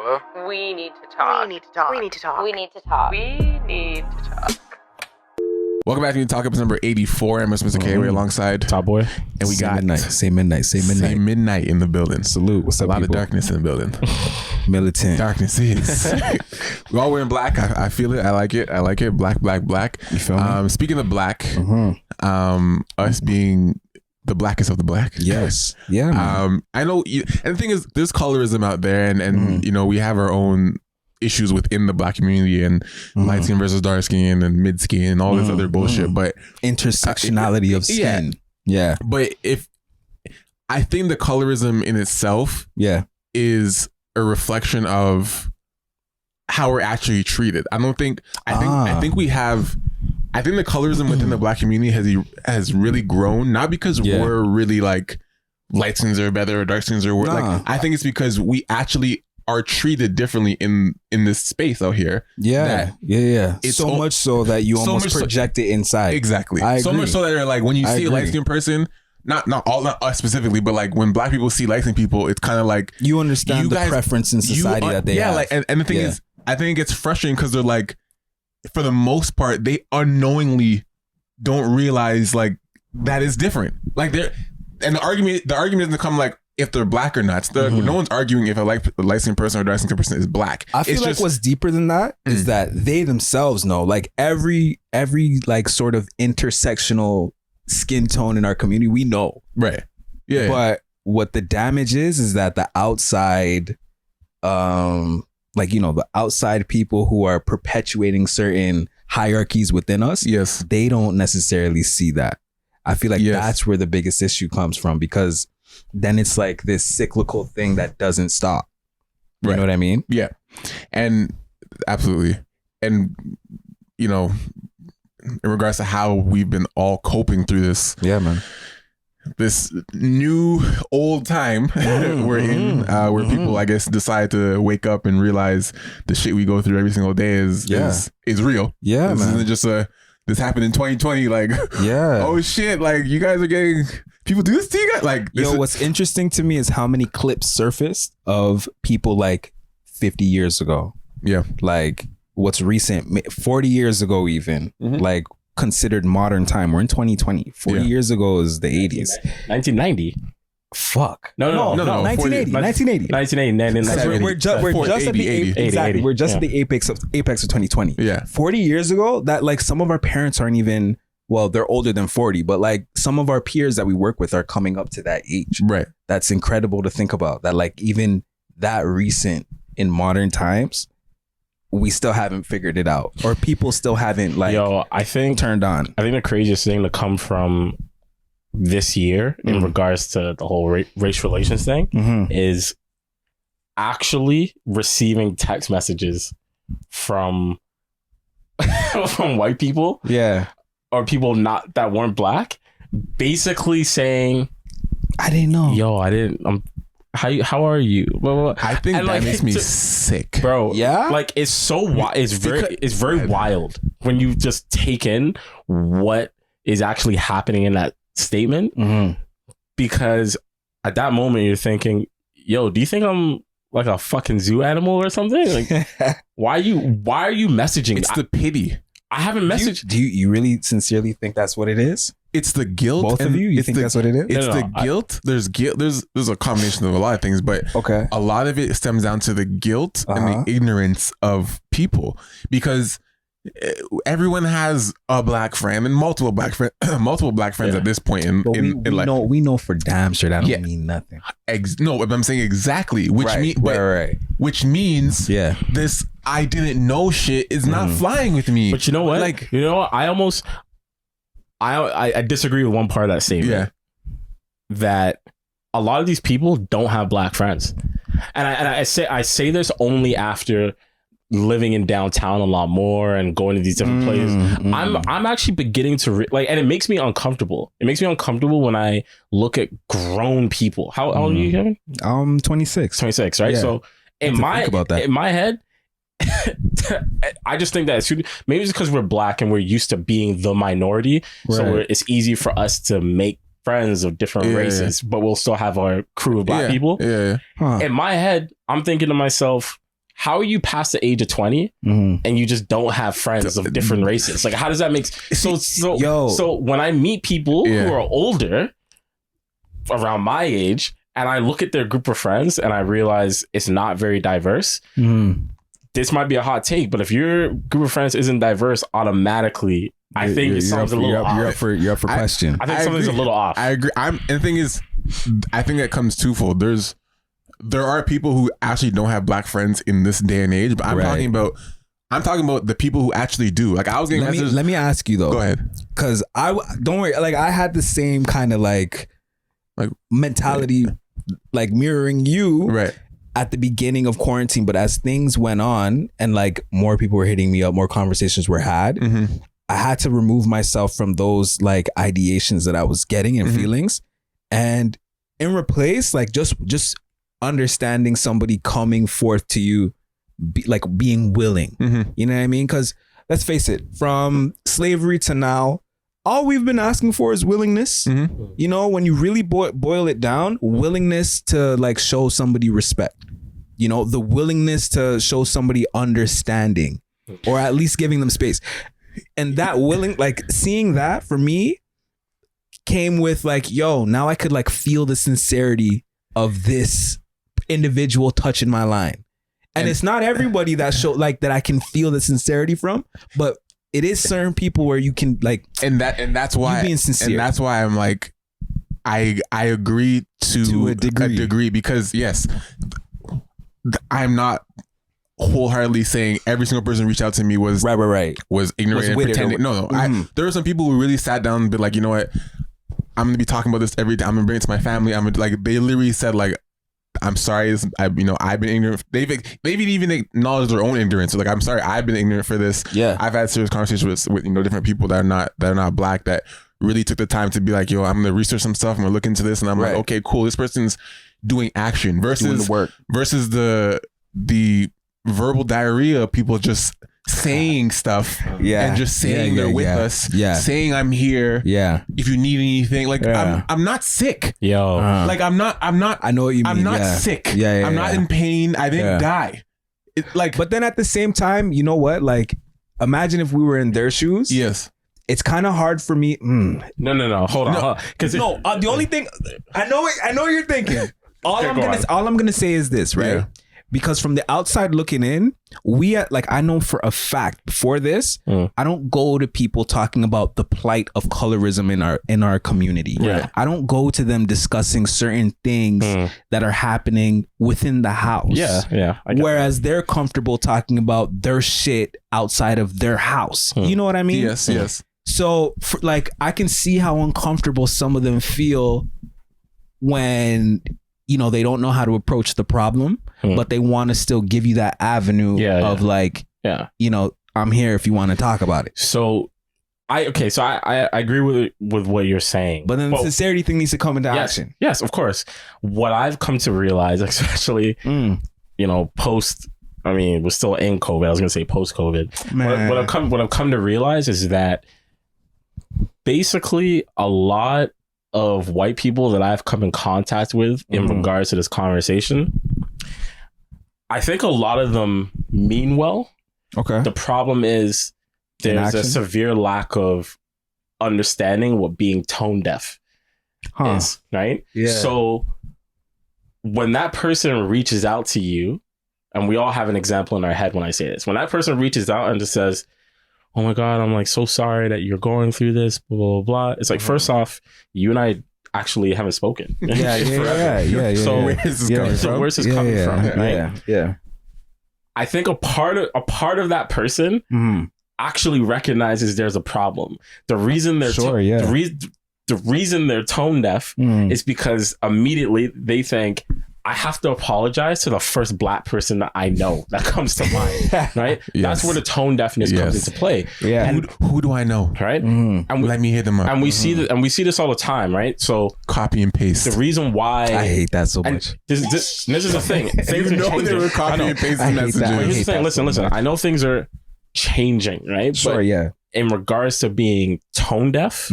MR.KOA. We need to talk. We need to talk. We need to talk. We need to talk. We need to talk. Welcome back to Talk episode number 84. I'm Mr. KOA alongside Top Boy. And we got Say midnight midnight in the building. Salute. What's up, A lot people? of darkness in the building. Militant. Darkness is. We're all wearing black. I feel it. I like it. Black. You feel me? Speaking of black, us being the blackest of the black. Yes. Yeah, man. I know. And the thing is, there's colorism out there, and you know, we have our own issues within the black community and light skin versus dark skin and mid skin and all this other bullshit. But intersectionality of skin. Yeah. But I think the colorism in itself is a reflection of how we're actually treated. I think the colorism within the black community has really grown, not because we're really like light skins are better or dark skins are worse. Like, I think it's because we actually are treated differently in this space out here. Yeah. It's so much so that you almost project it inside. Exactly. So much so that they're like, when you see a light skinned person, not us specifically, but like when black people see light skinned people, it's kind of like you understand the preference in society that they have. Like, and the thing is, I think it gets frustrating because they're like, for the most part, they unknowingly don't realize like that is different. Like the argument doesn't come like if they're black or not. No one's arguing if a light skinned person or dark skinned person is black. I feel like what's deeper than that is that they themselves know, like every like sort of intersectional skin tone in our community, we know. Right. Yeah. But what the damage is that the outside, like, you know, the outside people who are perpetuating certain hierarchies within us, they don't necessarily see that. I feel like that's where the biggest issue comes from, because then it's like this cyclical thing that doesn't stop. You know what I mean? Yeah. And absolutely. And, you know, in regards to how we've been all coping through this. Yeah, man. This new old time we're in, where people, I guess, decide to wake up and realize the shit we go through every single day is real. Yeah, this isn't just this happened in 2020. Like, oh shit, like you guys are getting people do this to you guys. Like, what's interesting to me is how many clips surfaced of people like 50 years ago. Yeah, like what's recent, 40 years ago, even like. Considered modern time. We're in 2020. 40 years ago is the 80s. 1990. Fuck. No. 1980. 1980. We're just at the exactly. We're just at the apex of 2020. Yeah. 40 years ago, that like some of our parents aren't even, well, they're older than 40, but like some of our peers that we work with are coming up to that age. Right. That's incredible to think about. That like even that recent in modern times, we still haven't figured it out, or people still haven't like I think turned on. I think the craziest thing to come from this year in regards to the whole race relations thing is actually receiving text messages from white people, or people that weren't black, basically saying, I didn't know. How are you? I think that makes me sick, bro. Yeah, like it's so it's very wild when you just take in what is actually happening in that statement, because at that moment you're thinking, yo, do you think I'm like a fucking zoo animal or something? Like, why are you messaging? It's the pity. I haven't messaged. Do you really sincerely think that's what it is? It's the guilt. Both of you think that's what it is? It's the guilt. There's guilt. There's a combination of a lot of things, but a lot of it stems down to the guilt and the ignorance of people, because everyone has a black friend and multiple black friends at this point in life. We know for damn sure that don't mean nothing. No, but I'm saying exactly, which means this I didn't know shit is not flying with me. But you know what? Like, you know what? I disagree with one part of that statement. Yeah. That a lot of these people don't have black friends. And I say this only after living in downtown a lot more and going to these different places. I'm actually beginning to and it makes me uncomfortable. It makes me uncomfortable when I look at grown people. How old are you, Kevin? 26. 26, right? Yeah. So in my head, I just think that maybe it's because we're black and we're used to being the minority, so it's easy for us to make friends of different races, but we'll still have our crew of black people. In my head, I'm thinking to myself, how are you past the age of 20 and you just don't have friends of different races? Like, how does that make so when I meet people who are older around my age and I look at their group of friends and I realize it's not very diverse, this might be a hot take, but if your group of friends isn't diverse, automatically I think something's a little off. You're up for question. I think something's a little off. I agree. And the thing is, I think that comes twofold. There are people who actually don't have black friends in this day and age, but I'm talking about the people who actually do. Like I was getting let me ask you though. Go ahead. Cause don't worry, like I had the same kind of like mentality, like mirroring you at the beginning of quarantine. But as things went on and like more people were hitting me up, more conversations were had, I had to remove myself from those like ideations that I was getting and feelings, and in replace like just understanding somebody coming forth to you, like being willing. You know what I mean? Because let's face it, from slavery to now, all we've been asking for is willingness. You know, when you really boil it down, willingness to like show somebody respect. You know, the willingness to show somebody understanding, or at least giving them space. And that like seeing that for me came with like, yo, now I could like feel the sincerity of this individual touching my line. And it's not everybody that show like that I can feel the sincerity from, but it is certain people where you can like, and that's why being sincere. And that's why I'm like, I agree to a degree because yes, I'm not wholeheartedly saying every single person who reached out to me was was ignorant and pretending. No. There were some people who really sat down and be like, you know what, I'm gonna be talking about this every day. I'm gonna bring it to my family. I'm gonna, like, they literally said like, I'm sorry, I've been ignorant. They've even acknowledged their own ignorance. So like, I'm sorry, I've been ignorant for this. Yeah, I've had serious conversations with different people that are not black that really took the time to be like, yo, I'm gonna research some stuff. I'm gonna look into this, and I'm like, okay, cool. This person's doing action versus doing the work versus the verbal diarrhea of people just saying stuff and just saying they're with us, saying I'm here. Yeah. If you need anything, like I'm not sick. Yo. Like I'm not I know what you mean. I'm not sick. I'm not in pain. I didn't die. But then at the same time, you know what? Like imagine if we were in their shoes. Yes. It's kind of hard for me. No. Hold on. Because the only thing I know what you're thinking. All I'm gonna say is this, right? Yeah. Because from the outside looking in, I know for a fact before this, I don't go to people talking about the plight of colorism in our community. Yeah. I don't go to them discussing certain things that are happening within the house. Yeah. Whereas they're comfortable talking about their shit outside of their house. You know what I mean? Yes. So I can see how uncomfortable some of them feel when they don't know how to approach the problem, but they want to still give you that avenue of I'm here if you want to talk about it. So I agree with what you're saying. But then the sincerity thing needs to come into action. Yes, of course. What I've come to realize, especially, post, we're still in COVID. I was going to say post-COVID. What I've come to realize is that basically a lot of white people that I've come in contact with in regards to this conversation, I think a lot of them mean well. Okay. The problem is there's a severe lack of understanding what being tone deaf is, right? Yeah. So when that person reaches out to you, and we all have an example in our head when I say this, when that person reaches out and just says, oh my God, I'm like so sorry that you're going through this, blah, blah, blah. It's like, first off, you and I actually haven't spoken. Yeah. So where's this coming from? Right? Yeah. I think a part of that person actually recognizes there's a problem. The reason they're the reason they're tone deaf is because immediately they think, I have to apologize to the first black person that I know that comes to mind, right? Yes. That's where the tone deafness comes into play. Yeah. And who do I know? Right. And let me hit them up. And we see this all the time, right? So copy and paste. The reason why I hate that so much. This is the thing. Things are changing. They were copy and pasting messages. Listen. I know things are changing, right? Sure. But in regards to being tone deaf,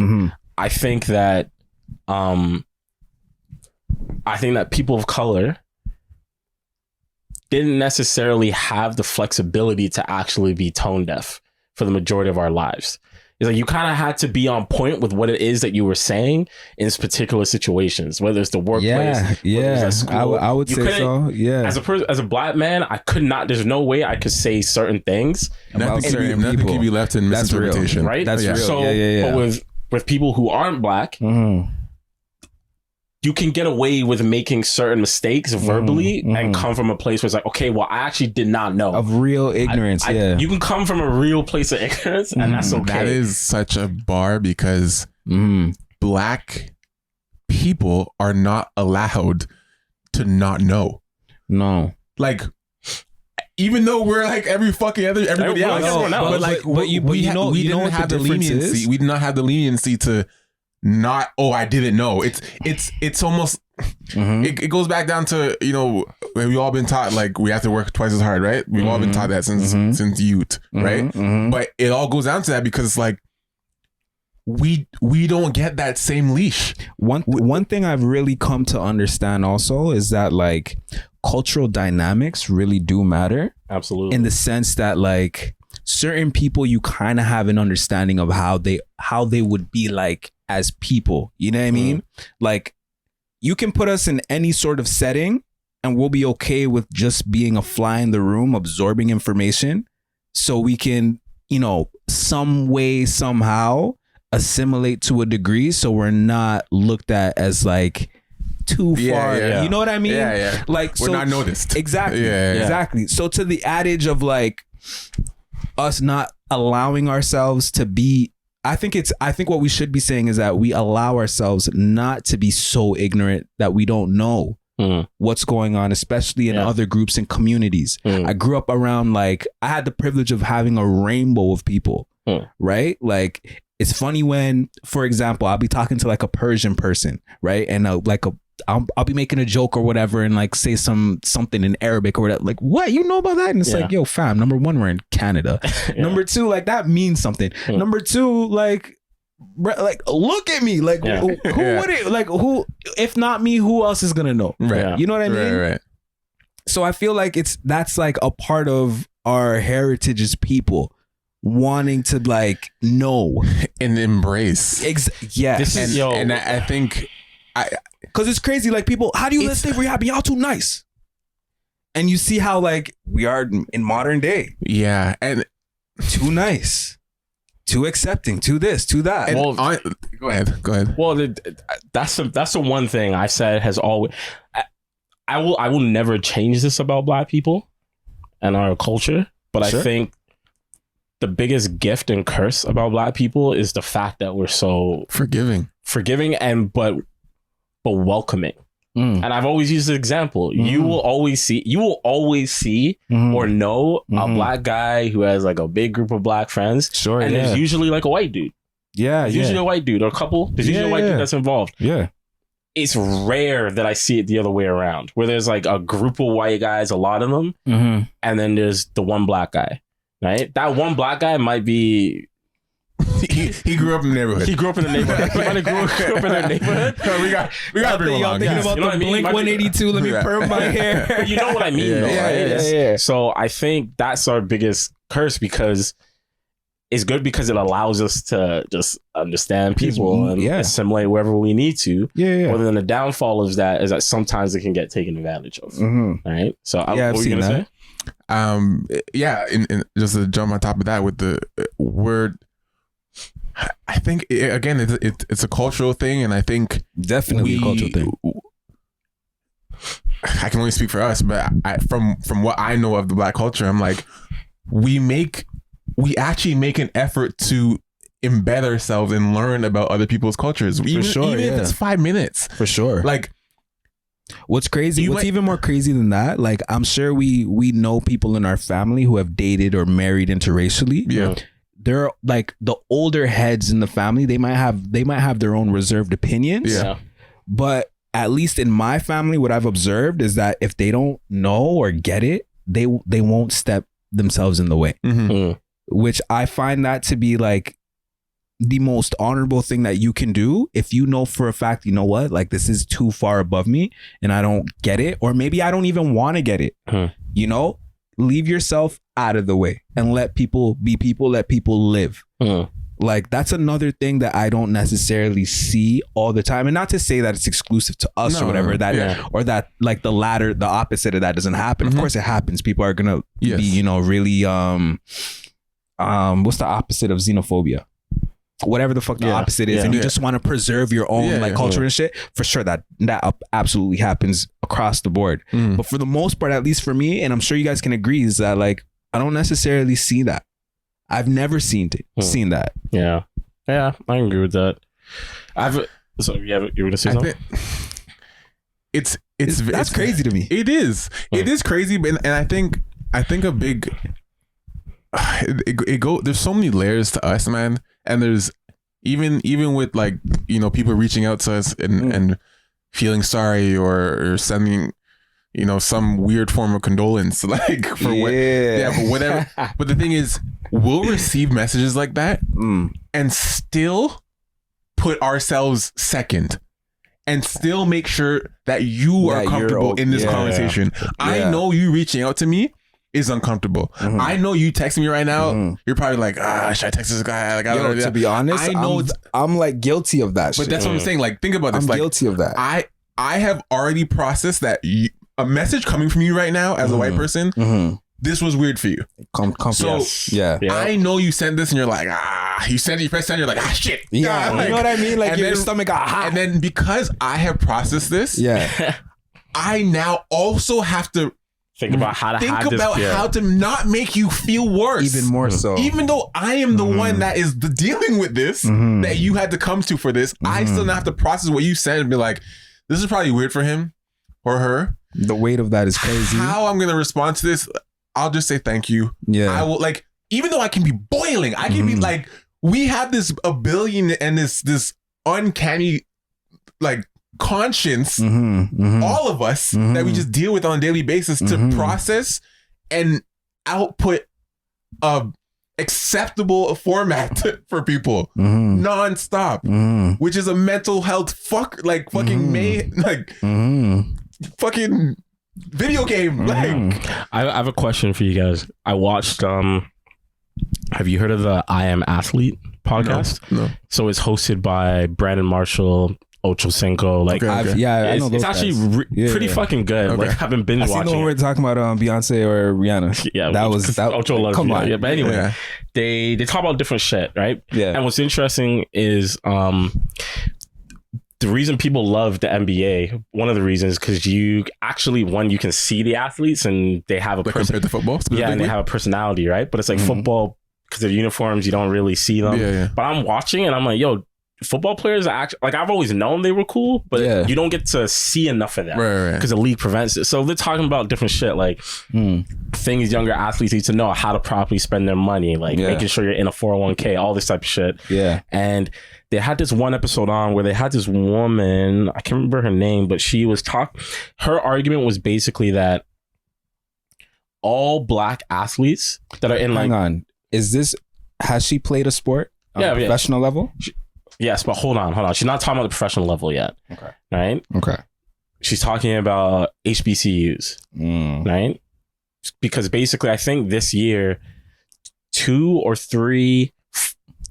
I think that people of color, didn't necessarily have the flexibility to actually be tone deaf for the majority of our lives. It's like you kind of had to be on point with what it is that you were saying in particular situations, whether it's the workplace, yeah. school. I would say so. Yeah. As a black man, I could not. There's no way I could say certain things. Nothing can be left in misinterpretation. Right? That's real. So, but with people who aren't black, you can get away with making certain mistakes verbally and come from a place where it's like, okay, well, I actually did not know. Of real ignorance, You can come from a real place of ignorance, and that's okay. That is such a bar because black people are not allowed to not know. No. Like, even though we're like everybody else, we didn't have the leniency. We did not have the leniency to not. Oh, I didn't know. It's almost. It goes back down to, you know, we've all been taught like we have to work twice as hard, right? We've all been taught that since youth, right? But it all goes down to that because it's like we don't get that same leash. One thing I've really come to understand also is that like cultural dynamics really do matter. Absolutely. In the sense that like certain people you kind of have an understanding of how they would be like as people. You know what I mean? Like you can put us in any sort of setting and we'll be okay with just being a fly in the room, absorbing information so we can, you know, some way, somehow assimilate to a degree so we're not looked at as like too far. You know what I mean? Like we're not noticed. Exactly. Exactly. So to the adage of like us not allowing ourselves to be, I think what we should be saying is that we allow ourselves not to be so ignorant that we don't know what's going on, especially in other groups and communities. I grew up around like, I had the privilege of having a rainbow of people, right? Like it's funny when, for example, I'll be talking to like a Persian person, right? And I'll be making a joke or whatever and like say something in Arabic or whatever. Like, what? You know about that? And it's like, yo, fam, number one, we're in Canada. Number two, like that means something. Number two, like look at me. Like who would it, like who, if not me, who else is going to know? Right. You know what I mean? Right. So I feel like that's like a part of our heritage as people. Wanting to like know and embrace. And I think because it's crazy. Like people, how do you let's stay rehab? Y'all too nice. And you see how like we are in modern day. Yeah. And too nice, too accepting, too this, too that. And go ahead. Well, that's the one thing I said has always, I will never change this about black people and our culture. But I think the biggest gift and curse about black people is the fact that we're so forgiving and but welcoming. And I've always used the example. You will always see or know a black guy who has like a big group of black friends. Sure. And there's usually like a white dude. There's usually a white dude or a couple. There's usually a white dude that's involved. It's rare that I see it the other way around, where there's like a group of white guys, a lot of them, and then there's the one black guy. Right, that one black guy might be. He grew up in the neighborhood. He grew up in the neighborhood. He might have grew up in the neighborhood. we got to bring along. Thinking about the Blink 182. Let me perm my hair. But you know what I mean, though, right? Yeah. So I think that's our biggest curse because it's good because it allows us to just understand people and assimilate wherever we need to. But then the downfall is that sometimes it can get taken advantage of. Right. So what were you gonna say? And just to jump on top of that with the word, I think again it's a cultural thing, and I think definitely a cultural thing. I can only speak for us, but from what I know of the black culture, I'm like we actually make an effort to embed ourselves and learn about other people's cultures, even if it's 5 minutes. For sure. Like, what's crazy, even more crazy than that, like I'm sure we know people in our family who have dated or married interracially. They're like the older heads in the family, they might have their own reserved opinions. But at least in my family, what I've observed is that if they don't know or get it, they won't step themselves in the way. Which I find that to be like the most honorable thing that you can do. If you know for a fact, you know what, like this is too far above me and I don't get it, or maybe I don't even want to get it. You know, leave yourself out of the way and let people be people, let people live. Like, that's another thing that I don't necessarily see all the time. And not to say that it's exclusive to us or whatever, or that like the opposite of that doesn't happen. Of course it happens. People are gonna be, you know, really what's the opposite of xenophobia? Whatever the fuck the opposite is, and you just want to preserve your own culture and shit. For sure, that absolutely happens across the board. But for the most part, at least for me, and I'm sure you guys can agree, is that like I don't necessarily see that. I've never seen that. Yeah, I agree with that. So you were gonna say something? It's crazy to me. It is. It is crazy, and I think a big there's so many layers to us, man. And there's even with like, you know, people reaching out to us and feeling sorry or sending, you know, some weird form of condolence, like for whatever. But the thing is, we'll receive messages like that and still put ourselves second and still make sure that you are comfortable in this conversation. I know you reaching out to me is uncomfortable. I know you texting me right now. You're probably like, should I text this guy? Like, to be honest, I know I'm like guilty of that. But that's what I'm saying. Like, think about this. I'm guilty of that. I have already processed that a message coming from you right now as a white person. This was weird for you. I know you sent this and you're like, you press send, you're like, shit. Yeah, like, you know what I mean? Like your stomach got hot. And then because I have processed this, I now also have to think about how to not make you feel worse. Even more so. Even though I am the one that is dealing with this, that you had to come to for this, I still have to process what you said and be like, this is probably weird for him or her. The weight of that is crazy. How I'm going to respond to this, I'll just say thank you. Yeah. I will, like, even though I can be boiling, I can be like, we have this ability and this uncanny, like, conscience, all of us, that we just deal with on a daily basis to process and output a acceptable format for people nonstop, which is a mental health fucking video game. Like, I have a question for you guys. I watched have you heard of the I Am Athlete podcast? No. So it's hosted by Brandon Marshall, Ocho Cinco. Like, I know those it's actually pretty fucking good. Okay. Like, I've been binge watching. I know we were talking about Beyonce or Rihanna. Yeah, that Ocho loves. Come on. Yeah, but anyway, they talk about different shit, right? Yeah. And what's interesting is the reason people love the NBA, one of the reasons, because you actually, you can see the athletes and they have a compared to football, yeah, and they have a personality, right? But it's like football, because of uniforms, you don't really see them. Yeah. But I'm watching and I'm like, yo, football players are actually, like, I've always known they were cool, but you don't get to see enough of them because the league prevents it. So they're talking about different shit, like things younger athletes need to know, how to properly spend their money, like making sure you're in a 401k, all this type of shit. Yeah. And they had this one episode on where they had this woman, I can't remember her name, but she was her argument was basically that all black athletes that are in Hang on. Has she played a sport on a professional level? Yes, but hold on. She's not talking about the professional level yet. Okay. Right? Okay. She's talking about HBCUs. Right? Because basically, I think this year, 2 or 3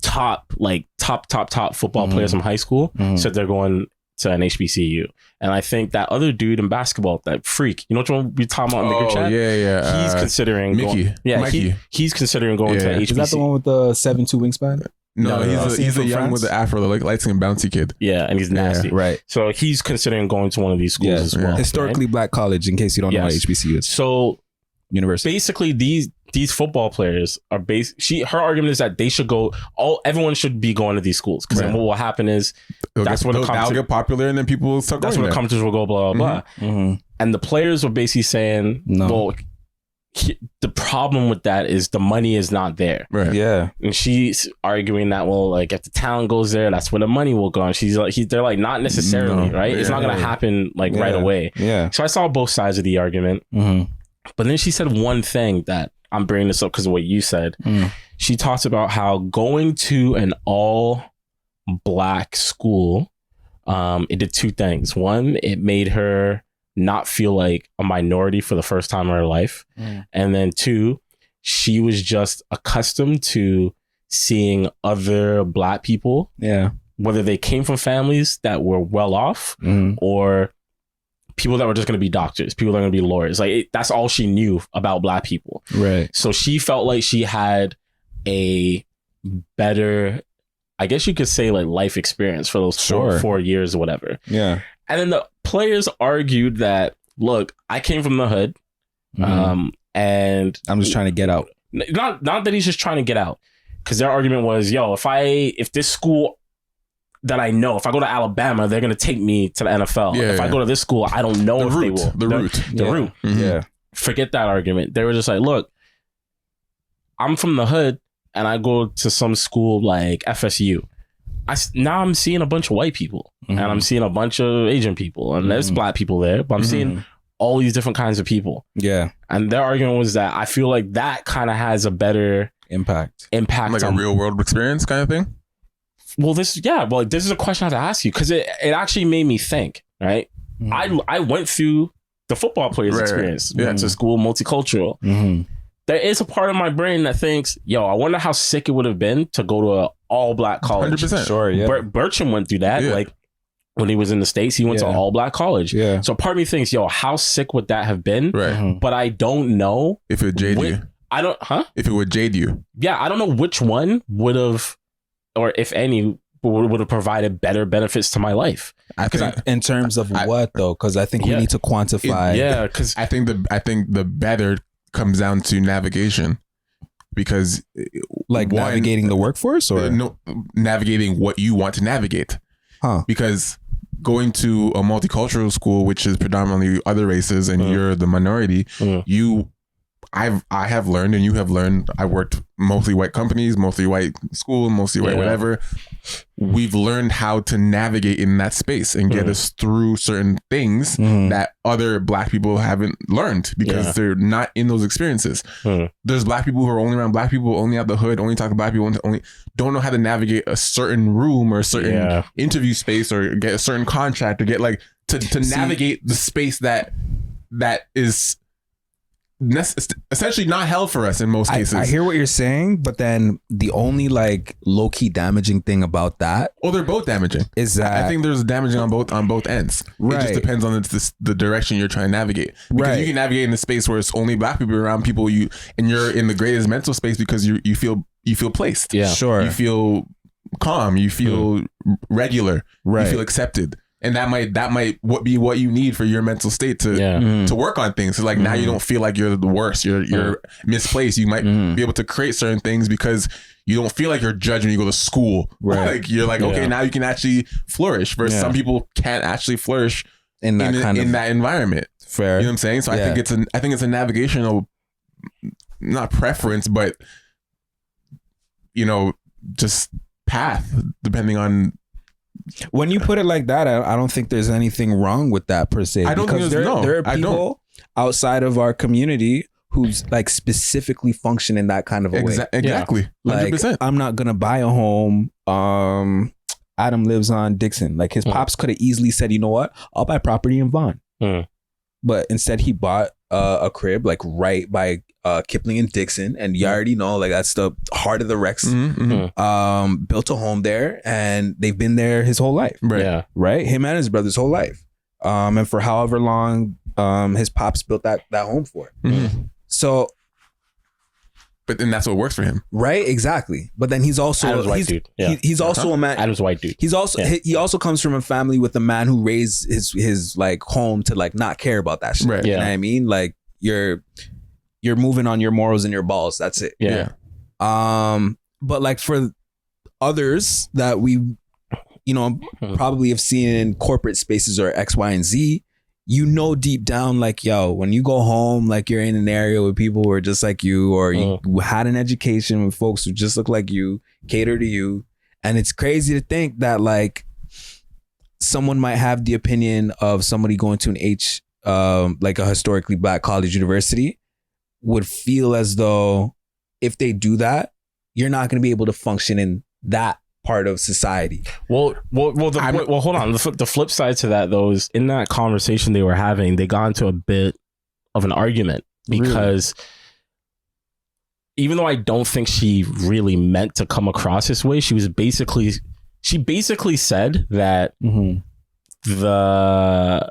top football players from high school said they're going to an HBCU. And I think that other dude in basketball, that freak, you know which one we talking about in the group chat? Yeah. He's considering Mickey. He's considering going to HBCU. Is that the one with the 7'2" wingspan? No, he's a young with the afro, like light and bouncy kid. Yeah, and he's nasty. Yeah, right. So he's considering going to one of these schools as well. Historically black college, in case you don't know what HBCU is. So university. Basically, these football players are her argument is that they should go. Everyone should be going to these schools, because then what will happen is they'll get popular, and then people will start. That's when the commenters will go blah blah blah. And the players were basically saying, well, the problem with that is the money is not there. Right. Yeah. And she's arguing that, well, like, if the talent goes there, that's where the money will go. And she's like, they're like, not necessarily, right? It's not going to happen like right away. Yeah. So I saw both sides of the argument. But then she said one thing that I'm bringing this up because of what you said. She talks about how going to an all black school, it did 2 things. One, it made her not feel like a minority for the first time in her life. And then 2, she was just accustomed to seeing other Black people, whether they came from families that were well off or people that were just going to be doctors, people that are going to be lawyers. Like that's all she knew about Black people. Right. So she felt like she had a better, I guess you could say, like life experience for those 4 years or whatever. Yeah. And then the players argued that, look, I came from the hood, and I'm just trying to get out. Not that he's just trying to get out, because their argument was, yo, if this school that I know, if I go to Alabama, they're gonna take me to the NFL. If I go to this school, I don't know if they will. The route. Mm-hmm. Yeah. Forget that argument. They were just like, look, I'm from the hood and I go to some school like FSU. Now I'm seeing a bunch of white people and I'm seeing a bunch of Asian people and there's Black people there, but I'm seeing all these different kinds of people. Yeah. And their argument was that I feel like that kind of has a better impact. Like a real world experience kind of thing. Well, this is a question I have to ask you, because it actually made me think, right? I went through the football players experience. Went to school, multicultural. There is a part of my brain that thinks, yo, I wonder how sick it would have been to go to an all Black college. 100%. Sure, yeah. Bertram went through that. Like when he was in the States, he went to all Black college. Yeah. So part of me thinks, yo, how sick would that have been? Right. But I don't know if it would jade you. If it would jade you. Yeah, I don't know which one would have, or if any, would have provided better benefits to my life. In terms of what though? Because I think we need to quantify. Because I think the better comes down to navigation, because navigating the workforce, or navigating what you want to navigate. Because going to a multicultural school, which is predominantly other races, and you're the minority, I have learned, and you have learned, I worked mostly white companies, mostly white school, mostly white whatever. We've learned how to navigate in that space and get us through certain things that other Black people haven't learned, because they're not in those experiences. There's Black people who are only around Black people, only out the hood, only talk to Black people, only don't know how to navigate a certain room or a certain interview space, or get a certain contract, or get to navigate the space that is essentially not held for us in most cases. I hear what you're saying, but then the only low-key damaging thing about that, they're both damaging, is that I think there's damaging on both ends. Right. It just depends on the direction you're trying to navigate. Because you can navigate in the space where it's only Black people around people, and you're in the greatest mental space because you feel placed. Yeah, sure. You feel calm. You feel regular. Right. You feel accepted. And that might be what you need for your mental state to work on things. So now you don't feel like you're the worst. You're misplaced. You might be able to create certain things because you don't feel like you're judged when you go to school. Right. You're okay, now you can actually flourish. Versus some people can't actually flourish in that environment. Fair. You know what I'm saying? So I think it's a navigational, not preference, but just path, depending on. When you put it like that, I don't think there's anything wrong with that per se. I don't think there are people outside of our community who's specifically function in that kind of a way. Exactly. 100%. I'm not gonna buy a home. Adam lives on Dixon. His pops could have easily said, you know what, I'll buy property in Vaughan. But instead he bought a crib right by Kipling and Dixon, and you already know that's the heart of the Rex. Built a home there, and they've been there his whole life. Right. Him and his brother's whole life, and for however long his pops built that home for. So, but then that's what works for him, right? Exactly. But then he's also Adam's white dude. Yeah. He's also a man. Adam's white dude. He's also he also comes from a family with a man who raised his home to not care about that shit. Right. You know what I mean? You're moving on your morals and your balls. That's it. Yeah. But for others that we, probably have seen in corporate spaces or X, Y, and Z, deep down, when you go home, you're in an area with people who are just like you, or you had an education with folks who just look like you, cater to you. And it's crazy to think that someone might have the opinion of somebody going to a historically Black college university would feel as though if they do that, you're not going to be able to function in that part of society. Well, hold on. The flip side to that, though, is in that conversation they were having, they got into a bit of an argument because even though I don't think she really meant to come across this way, she basically said that the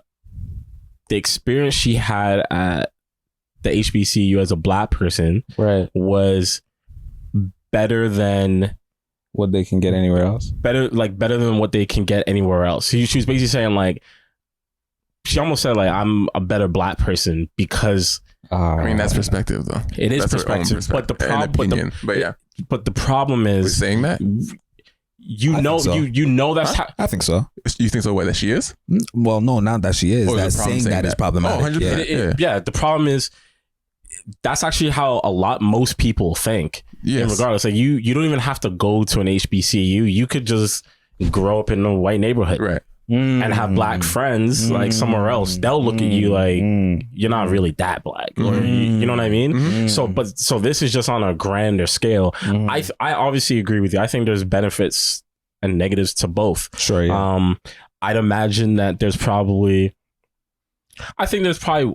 experience she had at the HBCU as a black person was better than what they can get anywhere else. Better than what they can get anywhere else. She was basically saying, like, she almost said, like, I'm a better black person because I mean, that's perspective, though. It is perspective. But the problem, but the problem is, we're saying that you know that's how I think so. You think so? What, that she is? Well, no, not that she is. That's saying that is problematic. 100%. Yeah. The problem is that's actually how most people think. Yes. And regardless, like you don't even have to go to an HBCU. You could just grow up in a white neighborhood, right, and have black friends like somewhere else. They'll look at you like you're not really that black, or you know what I mean. So this is just on a grander scale. I obviously agree with you. I think there's benefits and negatives to both. Sure. Yeah. I'd imagine that there's probably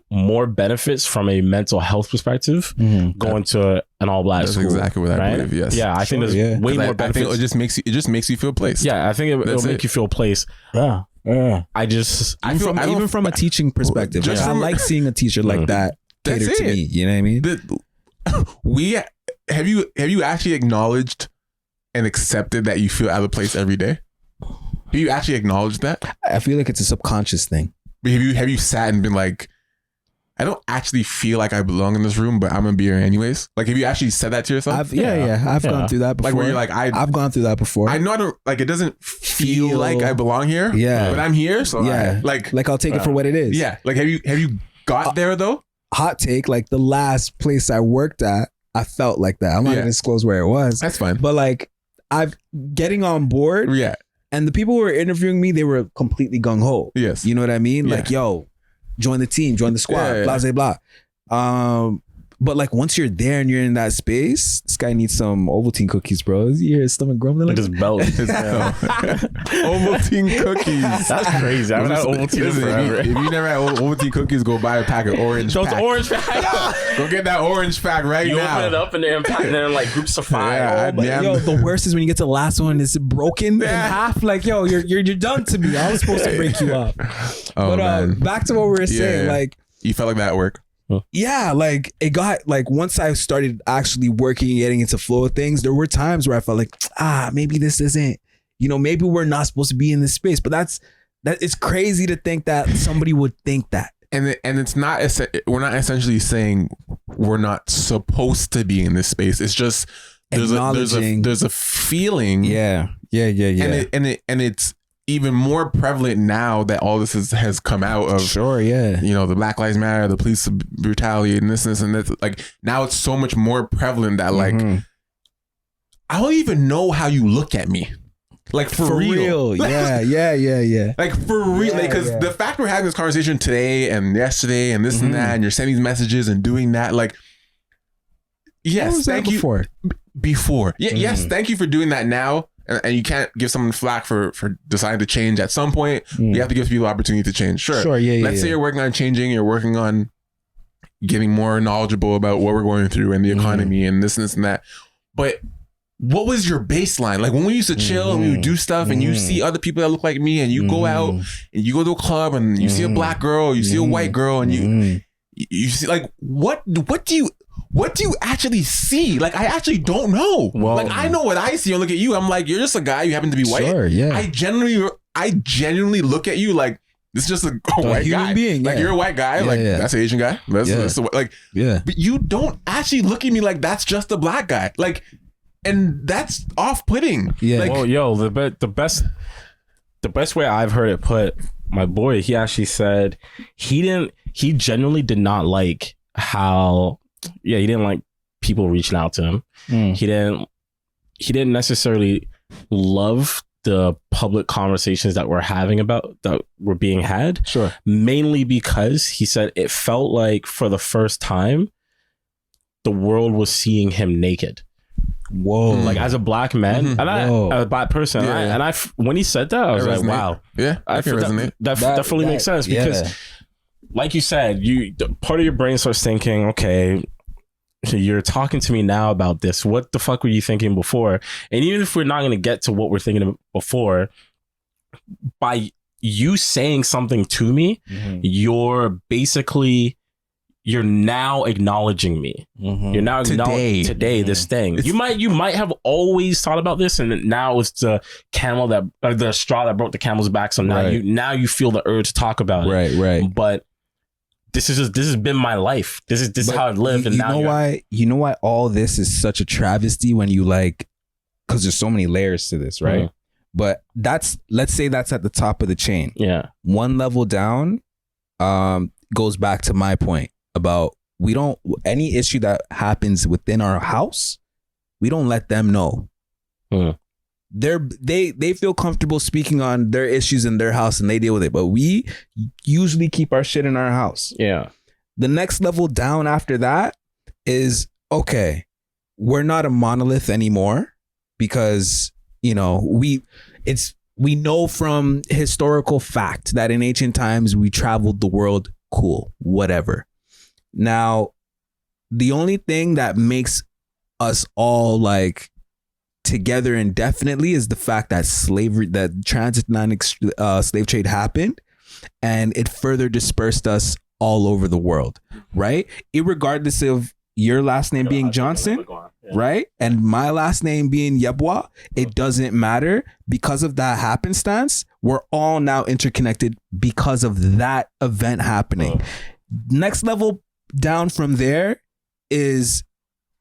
more benefits from a mental health perspective going to an all black school. That's exactly what I believe. Yes. Yeah, I think there's way more benefits. I think it just makes you feel placed. Yeah, I think it'll make you feel placed. Yeah. Even from a teaching perspective, I like seeing a teacher like that cater to me. You know what I mean? Have you actually acknowledged and accepted that you feel out of place every day? Have you actually acknowledged that? I feel like it's a subconscious thing. Have you sat and been like, I don't actually feel like I belong in this room, but I'm gonna be here anyways? Like, have you actually said that to yourself? I've gone through that before. Like, where you're like, I've gone through that before. I know I don't, like, it doesn't feel like I belong here. Yeah, but I'm here. So yeah, like I'll take it for what it is. Yeah. Like, have you got there though? Hot take. Like, the last place I worked at, I felt like that. I'm not gonna disclose where it was. That's fine. But like, getting on board. Yeah. And the people who were interviewing me, they were completely gung ho. Yes. You know what I mean? Yeah. Like, yo, join the team, join the squad, blah, blah, blah. But like, once you're there and you're in that space, this guy needs some Ovaltine cookies, bro. Is he hear his stomach grumbling? Like his belly. Ovaltine cookies. That's crazy. I haven't had Ovaltine forever. If you never had Ovaltine cookies, go buy a pack of orange. Those orange packs. Go get that orange pack right now. You open it up and they're packing it in like groups of 5. Yo, the worst is when you get to the last one, it's broken in half. Like, yo, you're done to me. I was supposed to break you up. But back to what we were saying, like, you felt like that at work. Yeah, like, it got, like, once I started actually working and getting into flow of things, there were times where I felt like, maybe this isn't, maybe we're not supposed to be in this space. But it's crazy to think that somebody would think that. And it's not, we're not essentially saying we're not supposed to be in this space. It's just there's a feeling. Yeah. And it's even more prevalent now that all this has come out of. Sure, yeah. The Black Lives Matter, the police brutality, and this and that. Like, now it's so much more prevalent that, like, I don't even know how you look at me. Like, for real. Yeah. Like, for real. Because the fact we're having this conversation today and yesterday and this and that, and you're sending these messages and doing that, like, yes, thank you. Before. Yeah, yes, thank you for doing that now. And you can't give someone flack for deciding to change at some point. You have to give people the opportunity to change. Sure. Let's say you're working on changing, you're working on getting more knowledgeable about what we're going through and the economy and this and that. But what was your baseline? Like, when we used to chill and we would do stuff and you see other people that look like me and you go out and you go to a club and you see a black girl, you see a white girl, and you see, like, what do you actually see? Like, I actually don't know. Well, like, I know what I see. I look at you. I'm like, you're just a guy. You happen to be white. Sure, yeah. I genuinely look at you like, this is just a white guy. Being, like, you're a white guy. Like, that's an Asian guy. That's like, but you don't actually look at me like that's just a black guy. Like, and that's off-putting. Yeah. Like, well, yo, the best way I've heard it put, my boy, he actually said he genuinely did not like how, he didn't like people reaching out to him. He didn't necessarily love the public conversations that were being had. Sure. Mainly because he said it felt like for the first time the world was seeing him naked. Whoa. Like as a black man, and a black person, when he said that, I was like, wow. Yeah, I can resonate. That definitely makes sense because, like you said, part of your brain starts thinking, okay, you're talking to me now about this. What the fuck were you thinking before? And even if we're not going to get to what we're thinking before, by you saying something to me, you're now acknowledging me. You're now acknowledging today this thing. You might have always thought about this, and now it's the the straw that broke the camel's back. So now you feel the urge to talk about it. Right. But this has been my life. This is how I've lived. And you know why all this is such a travesty when you because there's so many layers to this, right? But let's say that's at the top of the chain. Yeah. One level down goes back to my point about any issue that happens within our house, we don't let them know. They feel comfortable speaking on their issues in their house and they deal with it, but we usually keep our shit in our house. Yeah. The next level down after that is, okay, we're not a monolith anymore because, we know from historical fact that in ancient times we traveled the world. Cool, whatever. Now, the only thing that makes us all together indefinitely is the fact that that transatlantic slave trade happened, and it further dispersed us all over the world, right? Irregardless of your last name being Johnson, right? And my last name being Yeboah, it doesn't matter. Because of that happenstance, we're all now interconnected because of that event happening. Next level down from there is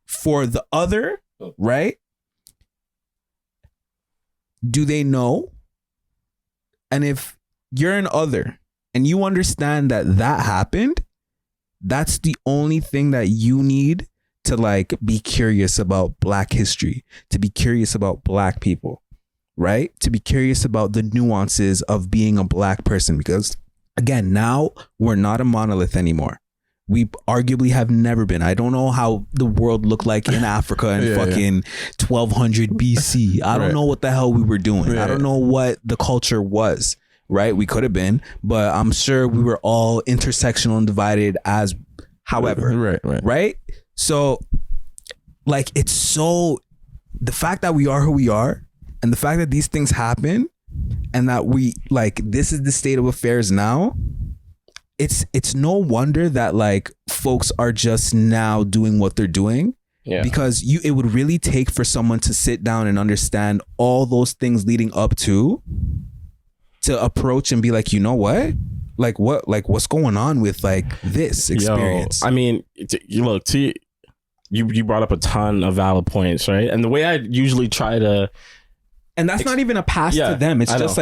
for the other, right? Do they know? And if you're an other and you understand that happened, that's the only thing that you need to be curious about Black history, to be curious about Black people, right? To be curious about the nuances of being a Black person, because again, now we're not a monolith anymore. We arguably have never been. I don't know how the world looked like in Africa in 1200 BC. I don't know what the hell we were doing. I don't know what the culture was, right? We could have been, but I'm sure we were all intersectional and divided as however. Right? So it's so, the fact that we are who we are and the fact that these things happen and that we this is the state of affairs now, it's no wonder that folks are just now doing what they're doing. Yeah. Because it would really take for someone to sit down and understand all those things leading up to approach and be like, you know what? What's going on with this experience? Yo, I mean, you brought up a ton of valid points, right? And the way I usually try to, and that's not even a pass to them. It's just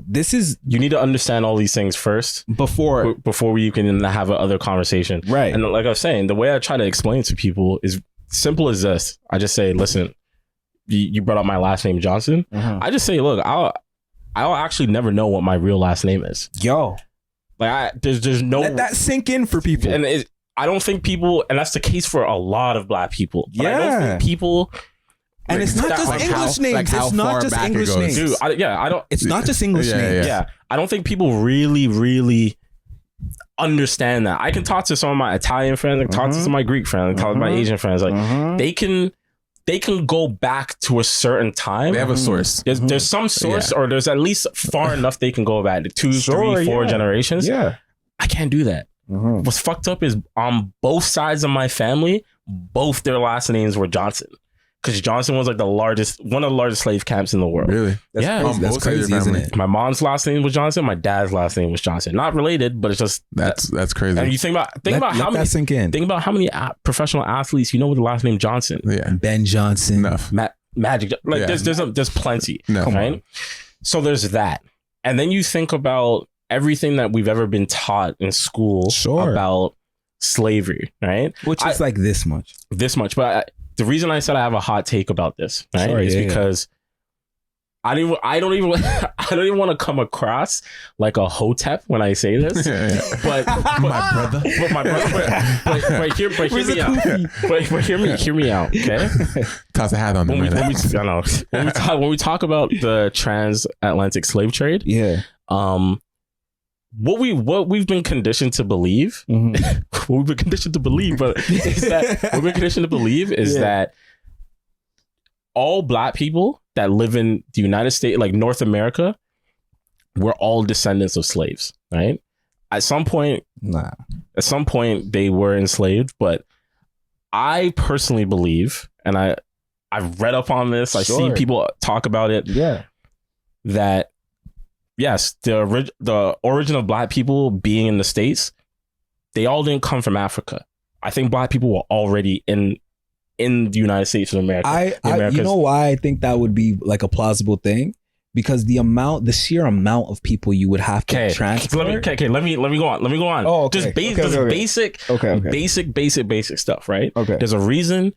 this is, you need to understand all these things first before you can have another conversation. Right. And like I was saying, the way I try to explain to people is simple as this. I just say, listen, you brought up my last name, Johnson. I just say, look, I'll actually never know what my real last name is. Yo. There's no... Let that sink in for people. And I don't think people... And that's the case for a lot of Black people. But I don't think people... And it's not just English names. It's not just English names. Dude, I don't... It's not just English names. Yeah. I don't think people really, really understand that. I can talk to some of my Italian friends. I can talk to some of my Greek friends. I can talk to my Asian friends. They can go back to a certain time. They have a source. There's some source, or there's at least far enough they can go back to 2, 3, 4 generations. Yeah, I can't do that. What's fucked up is on both sides of my family, both their last names were Johnson. Because Johnson was one of the largest slave camps in the world. Really? That's crazy, isn't it? My mom's last name was Johnson. My dad's last name was Johnson. Not related, but it's just that's crazy. And you think about how many professional athletes you know with the last name Johnson. Yeah, Ben Johnson, Magic. There's plenty. Right? So there's that, and then you think about everything that we've ever been taught in school about slavery, right? Which is this much, but. The reason I said I have a hot take about this, right, is because I don't even want to come across like a hotep when I say this, but hear me out, okay? Toss a hat on them. When we talk about the transatlantic slave trade, what we've been conditioned to believe, that all black people that live in the United States, like North America, we're all descendants of slaves, right? At some point, they were enslaved, but I personally believe, and I've read up on this, I see people talk about it, that yes, the origin of black people being in the States, they all didn't come from Africa. I think black people were already in the United States of America. You know why I think that would be like a plausible thing? Because the sheer amount of people you would have to transfer. Let me go on. Oh, okay. Basic stuff, right? Okay. There's a reason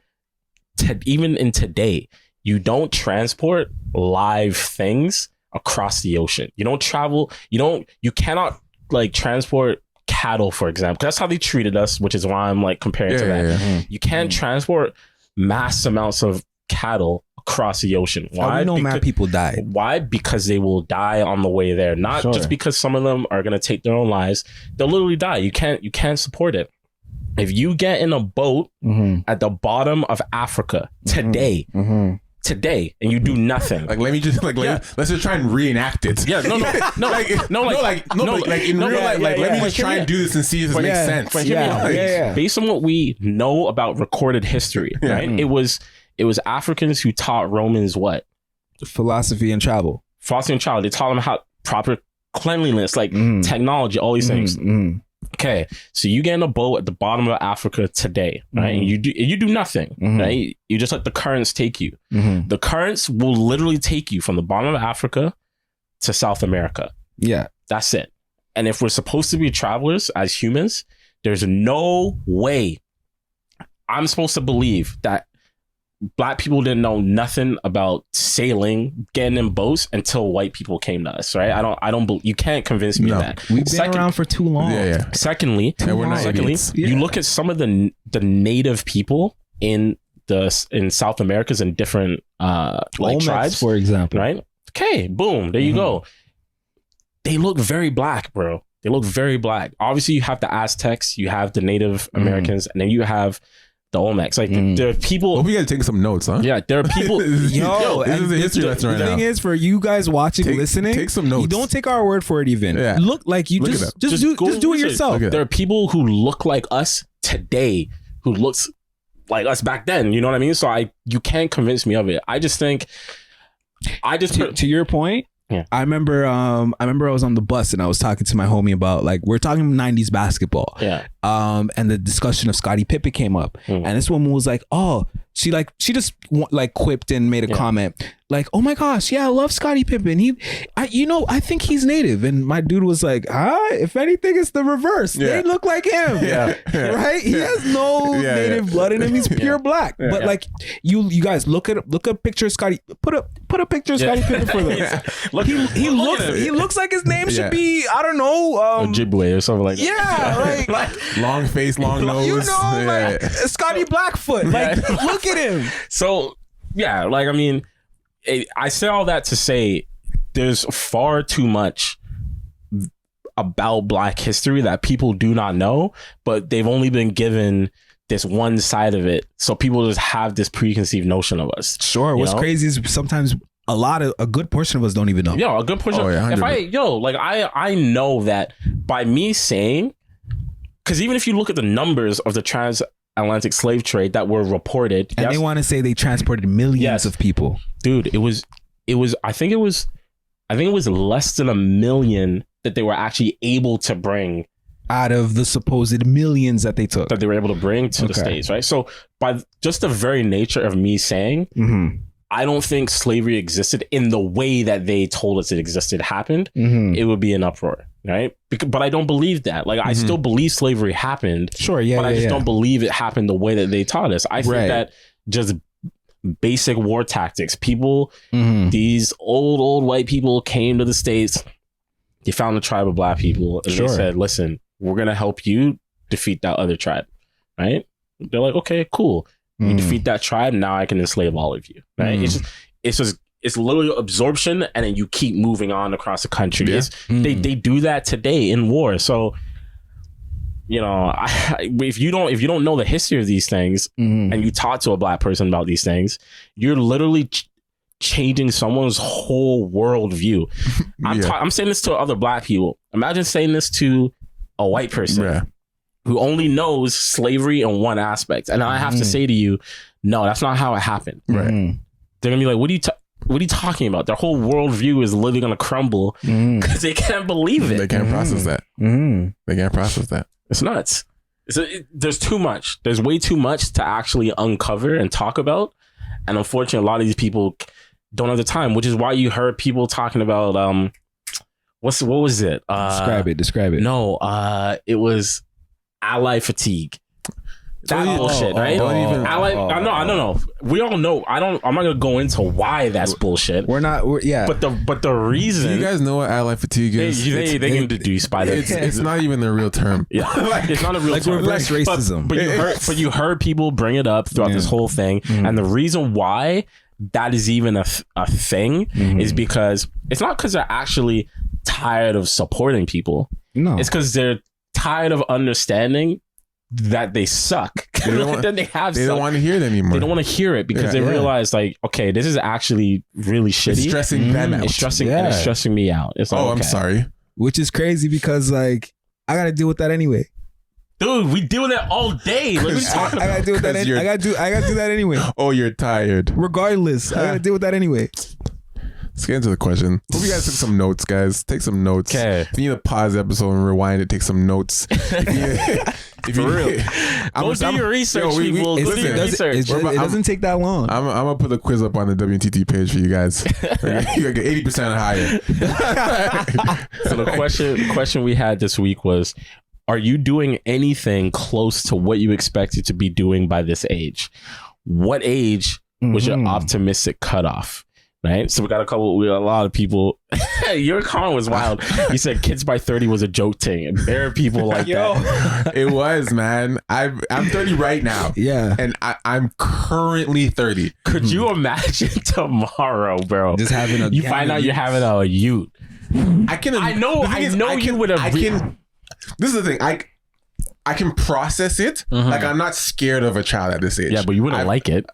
even in today, you don't transport live things across the ocean. You don't travel. You cannot like transport cattle, for example. That's how they treated us, which is why I'm like comparing to that. You can't transport mass amounts of cattle across the ocean. Why? Mad people die. Why? Because they will die on the way there. Not just because some of them are going to take their own lives. They'll literally die. You can't support it. If you get in a boat at the bottom of Africa today, and you do nothing. Like, let's just try and reenact it. Yeah, no, let me just try and do this and see if it makes sense. Based on what we know about recorded history, right? It was Africans who taught Romans what? Philosophy and travel. They taught them how proper cleanliness, like technology, all these things. Okay, so you get in a boat at the bottom of Africa today, right? And you do nothing, right? You just let the currents take you. The currents will literally take you from the bottom of Africa to South America. Yeah, that's it. And if we're supposed to be travelers as humans, there's no way I'm supposed to believe that black people didn't know nothing about sailing, getting in boats until white people came to us, right? I don't you can't convince me of that. We've been around for too long. Secondly, you look at some of the native people in South Americas and different like tribes, for example, right? Okay, boom, there you go. They look very black, bro. They look very black. Obviously, you have the Aztecs, you have the Native Americans, and then you have the Olmecs. Like there are people. We gotta take some notes, huh? Yeah, there are people. This is a history lesson right now. The thing is, for you guys watching, listening, take some notes. You don't take our word for it. Even look like you just do it yourself. There are people who look like us today, who looks like us back then. You know what I mean? So you can't convince me of it. I just think. To your point. Yeah. I remember I was on the bus and I was talking to my homie about like we're talking 90s basketball. Yeah. And the discussion of Scottie Pippen came up. And this woman was like, "Oh, she just like quipped and made a comment like, "Oh my gosh, yeah, I love Scottie Pippen. I think he's native." And my dude was like, if anything, it's the reverse. They look like him. Right? He has no native blood in him. He's pure black. But like you guys look at a picture of Scottie. Put a picture of Scottie Pippen for them. He looks like his name should be, I don't know, Ojibwe or something like that. Yeah, like long face, long nose. You know, like Scotty Blackfoot. Like, look at him. So yeah, like I mean, I say all that to say there's far too much about Black history that people do not know, but they've only been given this one side of it, so people just have this preconceived notion of us. Sure. What's crazy is sometimes a good portion of us don't even know. A good portion. I know that by me saying, because even if you look at the numbers of the transatlantic slave trade that were reported, and they want to say they transported millions of people, dude, it was I think it was less than 1 million that they were actually able to bring out of the supposed millions that they took, that they were able to bring to the States, right? So by just the very nature of me saying, I don't think slavery existed in the way that they told us it existed happened, it would be an uproar, right? But I don't believe that. Like, I still believe slavery happened. Sure, yeah. But I just don't believe it happened the way that they taught us. I think that just basic war tactics. People, these old white people came to the States. They found a tribe of black people and they said, listen, we're going to help you defeat that other tribe. Right? They're like, okay, cool. You defeat that tribe. Now I can enslave all of you. Right? It's literally absorption, and then you keep moving on across the country. Yeah. They do that today in war. So, you know, if you don't know the history of these things and you talk to a black person about these things, you're literally changing someone's whole worldview. I'm saying this to other black people. Imagine saying this to a white person who only knows slavery in one aspect, and I have to say to you, no, that's not how it happened. Right? They're gonna be like, what are you talking about? Their whole worldview is literally gonna crumble because they can't believe it. They can't process that. They can't process that. It's nuts. There's too much. There's way too much to actually uncover and talk about. And unfortunately, a lot of these people don't have the time, which is why you heard people talking about, what was it? Describe it. No, it was ally fatigue. That bullshit, right? I don't know. We all know. I'm not gonna go into why that's bullshit. But the reason. Do you guys know what ally fatigue is? They can deduce by that. It's not even the real term. Yeah, it's not a real term. Reverse racism. But you heard people bring it up throughout this whole thing, and the reason why that is even a thing is because it's not because they're actually tired of supporting people. No, it's because they're tired of understanding that they suck. They don't want to hear it anymore. They don't want to hear it because they realize, like, okay, this is actually really shitty. It's stressing them out. It's stressing me out. It's like, I'm sorry. Which is crazy because, like, I gotta deal with that anyway. Dude, we deal with that all day. What are you talking about? I gotta do that. I gotta do that anyway. Oh, you're tired. Regardless, I gotta deal with that anyway. Let's get into the question. Hope you guys took some notes, guys. Take some notes. Okay. If you need to pause the episode and rewind it, take some notes. For real. Go do your research, people. Go do your research. It doesn't take that long. I'm going to put a quiz up on the WNTT page for you guys. You get 80% higher. So the question we had this week was, are you doing anything close to what you expected to be doing by this age? What age was your optimistic cutoff? Right, so we got a lot of people. Your comment was wild. You said kids by 30 was a joke thing, and there are people like that. It was, man. I'm 30 right now. Yeah, and I'm currently 30. Could you imagine tomorrow, bro? Just having you find out you're having a youth. I know you would have. This is the thing. I can process it. Like, I'm not scared of a child at this age. Yeah, but you wouldn't like it.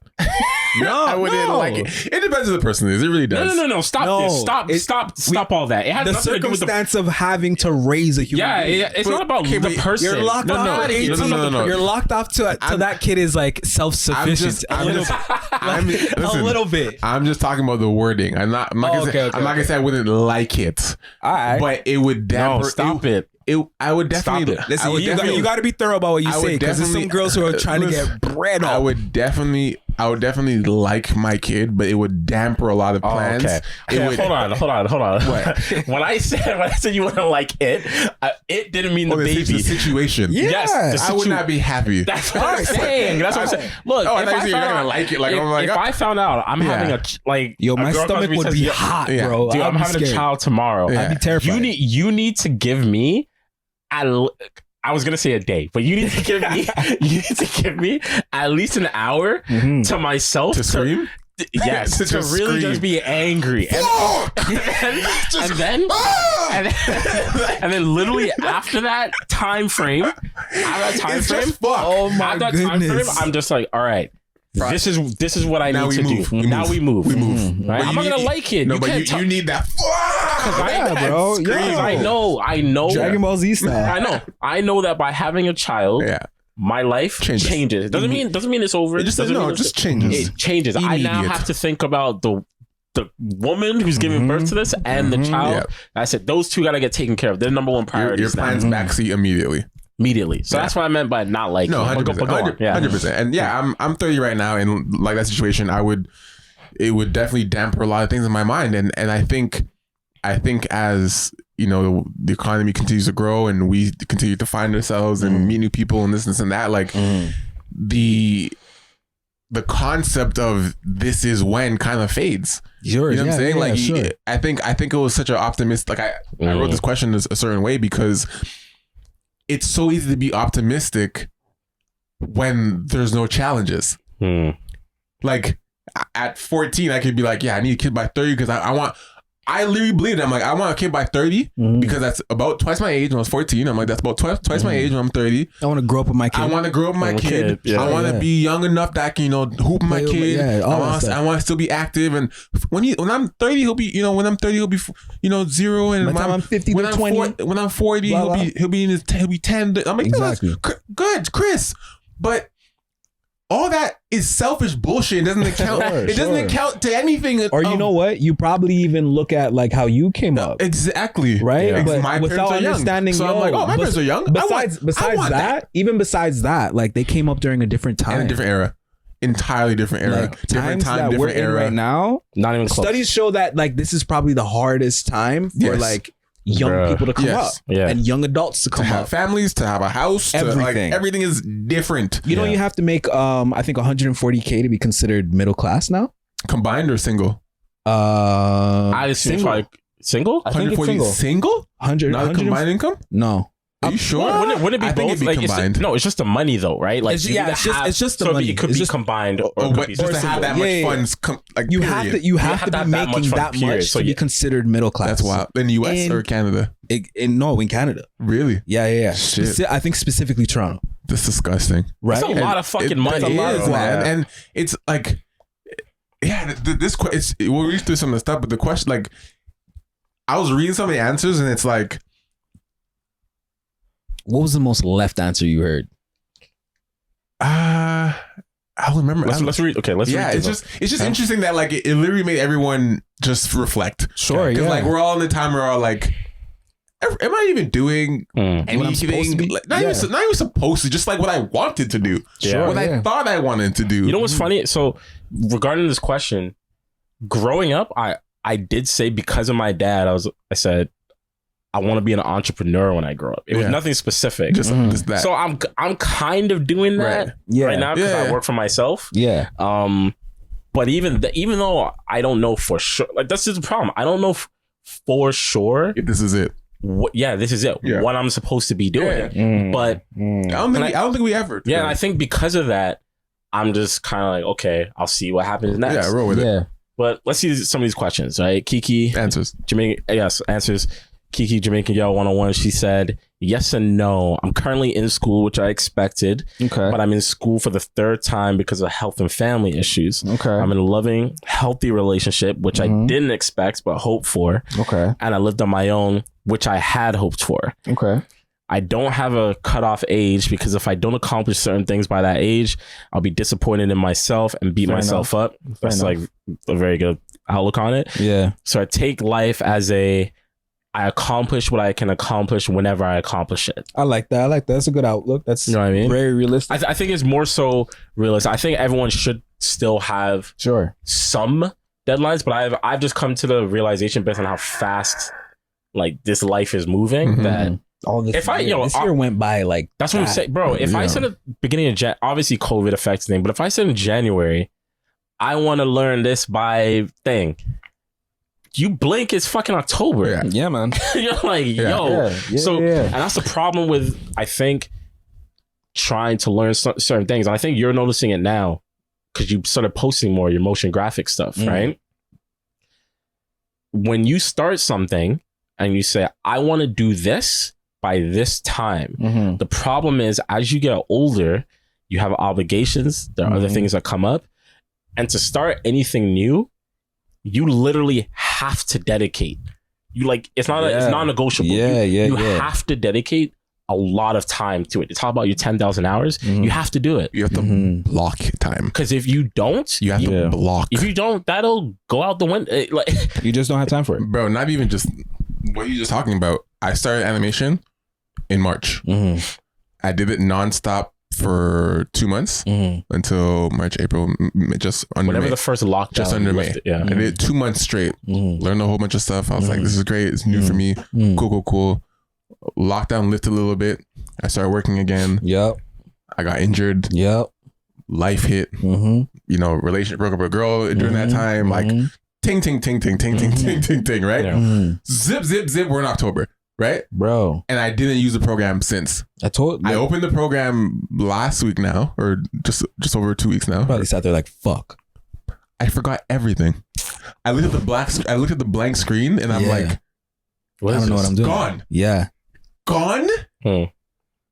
No, I wouldn't like it. It depends on the person is. It really does. No. Stop this. Stop all that. It has the nothing circumstance of having to raise a human being. It's not about the person. You're locked off. No. You're locked off to that kid is like self-sufficient. A little bit. I'm just talking about the wording. I'm not gonna say I wouldn't like it. All right, but it would damper. No, stop it. I would definitely. Listen, you got to be thorough about what you say because there's some girls who are trying to get bread off. I would definitely like my kid, but it would damper a lot of plans. Okay, hold on. What? when I said you wouldn't like it, it didn't mean the baby. The situation. Yeah. Yes, I would not be happy. That's what I'm saying. That's what I'm saying. Look, I thought you're not gonna like it. Like, if I found out I'm having my stomach would be hot, bro. Dude, I'm having a child tomorrow. I'd be terrified. You need to give me. I was gonna say a day, but you need to give me at least an hour to myself to scream. Yes, to really just be angry, and then literally after that time frame, I'm just like, all right. This is what I need to do. Now we move. Right? I'm not gonna like it. No, but you need that. Bro. I know. Dragon Ball Z style. I know that by having a child, my life changes. Doesn't mean it's over. It just changes. It changes. I now have to think about the woman who's giving birth to this and the child. Yeah. I said those two gotta get taken care of. They're number one priority. Your plan's backseat immediately. So that's what I meant by not like. No, 100%. And I'm 30 right now, and like that situation, it would definitely damper a lot of things in my mind, and I think as you know the economy continues to grow and we continue to find ourselves and meet new people and this and that, like the the concept of this is when kind of fades. Sure, you know what I'm saying? Like, sure. I think it was such an optimist. Like, I wrote this question a certain way because it's so easy to be optimistic when there's no challenges. Like, at 14, I could be like, yeah, I need a kid by 30 because I literally believe that. I'm like, I want a kid by 30 because that's about twice my age when I was 14. I'm like, that's about twice my age when I'm 30. I want to grow up with my kid. I want to grow up with my kid. I want to be young enough that I can, hoop with my kid. I want to still be active. And when I'm 30, he'll be, when I'm 30, he'll be, 0. And by the time I'm 50 when to I'm 20. When I'm 40, he'll be in he'll be 10. I'm like, exactly. Good, Chris. But all that is selfish bullshit. It doesn't account. It doesn't account to anything. Or you know what? You probably even look at like how you came up. Exactly. Right. Yeah. But my without understanding, so I'm like, oh, my parents are young. Besides that, like they came up during a different time, and a different era, entirely different era, like, different time, different we're era. in right now, not even close. Studies show that like this is probably the hardest time for like young people to come up and young adults to come have up, families, to have a house, everything. Everything is different. You know, you have to make I think 140K to be considered middle class now. Combined or single? I assume single. like single. I think it's single. Single? 100 Not a combined income? No. Are you sure? Wouldn't it be I both? think it'd be like, combined. It's just the money though, right? Like it's just the money. It could be combined or it could be just to have that much funds. You have to be making that much to be considered middle class. That's wild. In the US or Canada? No, in Canada. Really? Yeah. Shit. I think specifically Toronto. That's disgusting. Right? That's a lot of fucking money. That's a lot of man. And it's like, we'll read through some of the stuff, but the question, like, I was reading some of the answers and it's like, what was the most left answer you heard? I'll remember. Let's read. Okay, let's read. Yeah, it's just interesting that like it literally made everyone just reflect. Sure, because like we're all in the time we're all like, am I even doing anything? Like, not even supposed to. Just like what I wanted to do. Sure, what I thought I wanted to do. You know what's funny? So regarding this question, growing up, I did say because of my dad, I said I want to be an entrepreneur when I grow up. It was nothing specific. Just that. So I'm kind of doing that right now because I work for myself. Yeah. But even though I don't know for sure, like that's just the problem. I don't know for sure if this is it. This is it. Yeah. What I'm supposed to be doing. But I don't think we ever. Yeah, and I think because of that, I'm just kind of like, okay, I'll see what happens next. Yeah, roll with it. But let's see some of these questions, right? Kiki answers. Answers. Kiki Jamaican Yo 101. She said, yes and no. I'm currently in school, which I expected. Okay. But I'm in school for the third time because of health and family issues. Okay. I'm in a loving, healthy relationship, which I didn't expect but hoped for. Okay. And I lived on my own, which I had hoped for. Okay. I don't have a cutoff age because if I don't accomplish certain things by that age, I'll be disappointed in myself and beat myself up. That's like a very good outlook on it. Yeah. So I take life as I accomplish what I can accomplish whenever I accomplish it. I like that. That's a good outlook. That's, you know what I mean? Very realistic. I think it's more so realistic. I think everyone should still have some deadlines, but I've just come to the realization based on how fast like this life is moving that this year went by like that's what I'm saying, bro. If I said at the beginning of obviously COVID affects things, but if I said in January, I want to learn this by thing. You blink, it's fucking October. Yeah, man. You're like, and that's the problem with, I think, trying to learn certain things. And I think you're noticing it now because you started posting more your motion graphic stuff, right? When you start something and you say, I want to do this by this time, the problem is as you get older, you have obligations. There are other things that come up. And to start anything new, you literally have to dedicate. You like it's non-negotiable. You have to dedicate a lot of time to it. It's all about your 10,000 hours. You have to do it. You have to block time. Because if you don't, you have to block. If you don't, that'll go out the window. Like you just don't have time for it, bro. Not even just what you're just talking about. I started animation in March. I did it nonstop for 2 months until March, April, just under whenever May. The first lockdown, just under May. I did 2 months straight. Learned a whole bunch of stuff. I was like, this is great. It's new for me. Cool. Lockdown lifted a little bit. I started working again. Yep. I got injured. Yep. Life hit. relationship, broke up with a girl during that time, like ting, ting, ting, ting, ting, ting, ting, ting, ting, right? Zip, zip, zip. We're in October, right? Bro. And I didn't use the program since. I opened the program last week now, or just over 2 weeks now. Probably sat there like, fuck. I forgot everything. I looked at the blank screen and I'm like, I don't know what I'm doing. Gone. Yeah. Gone?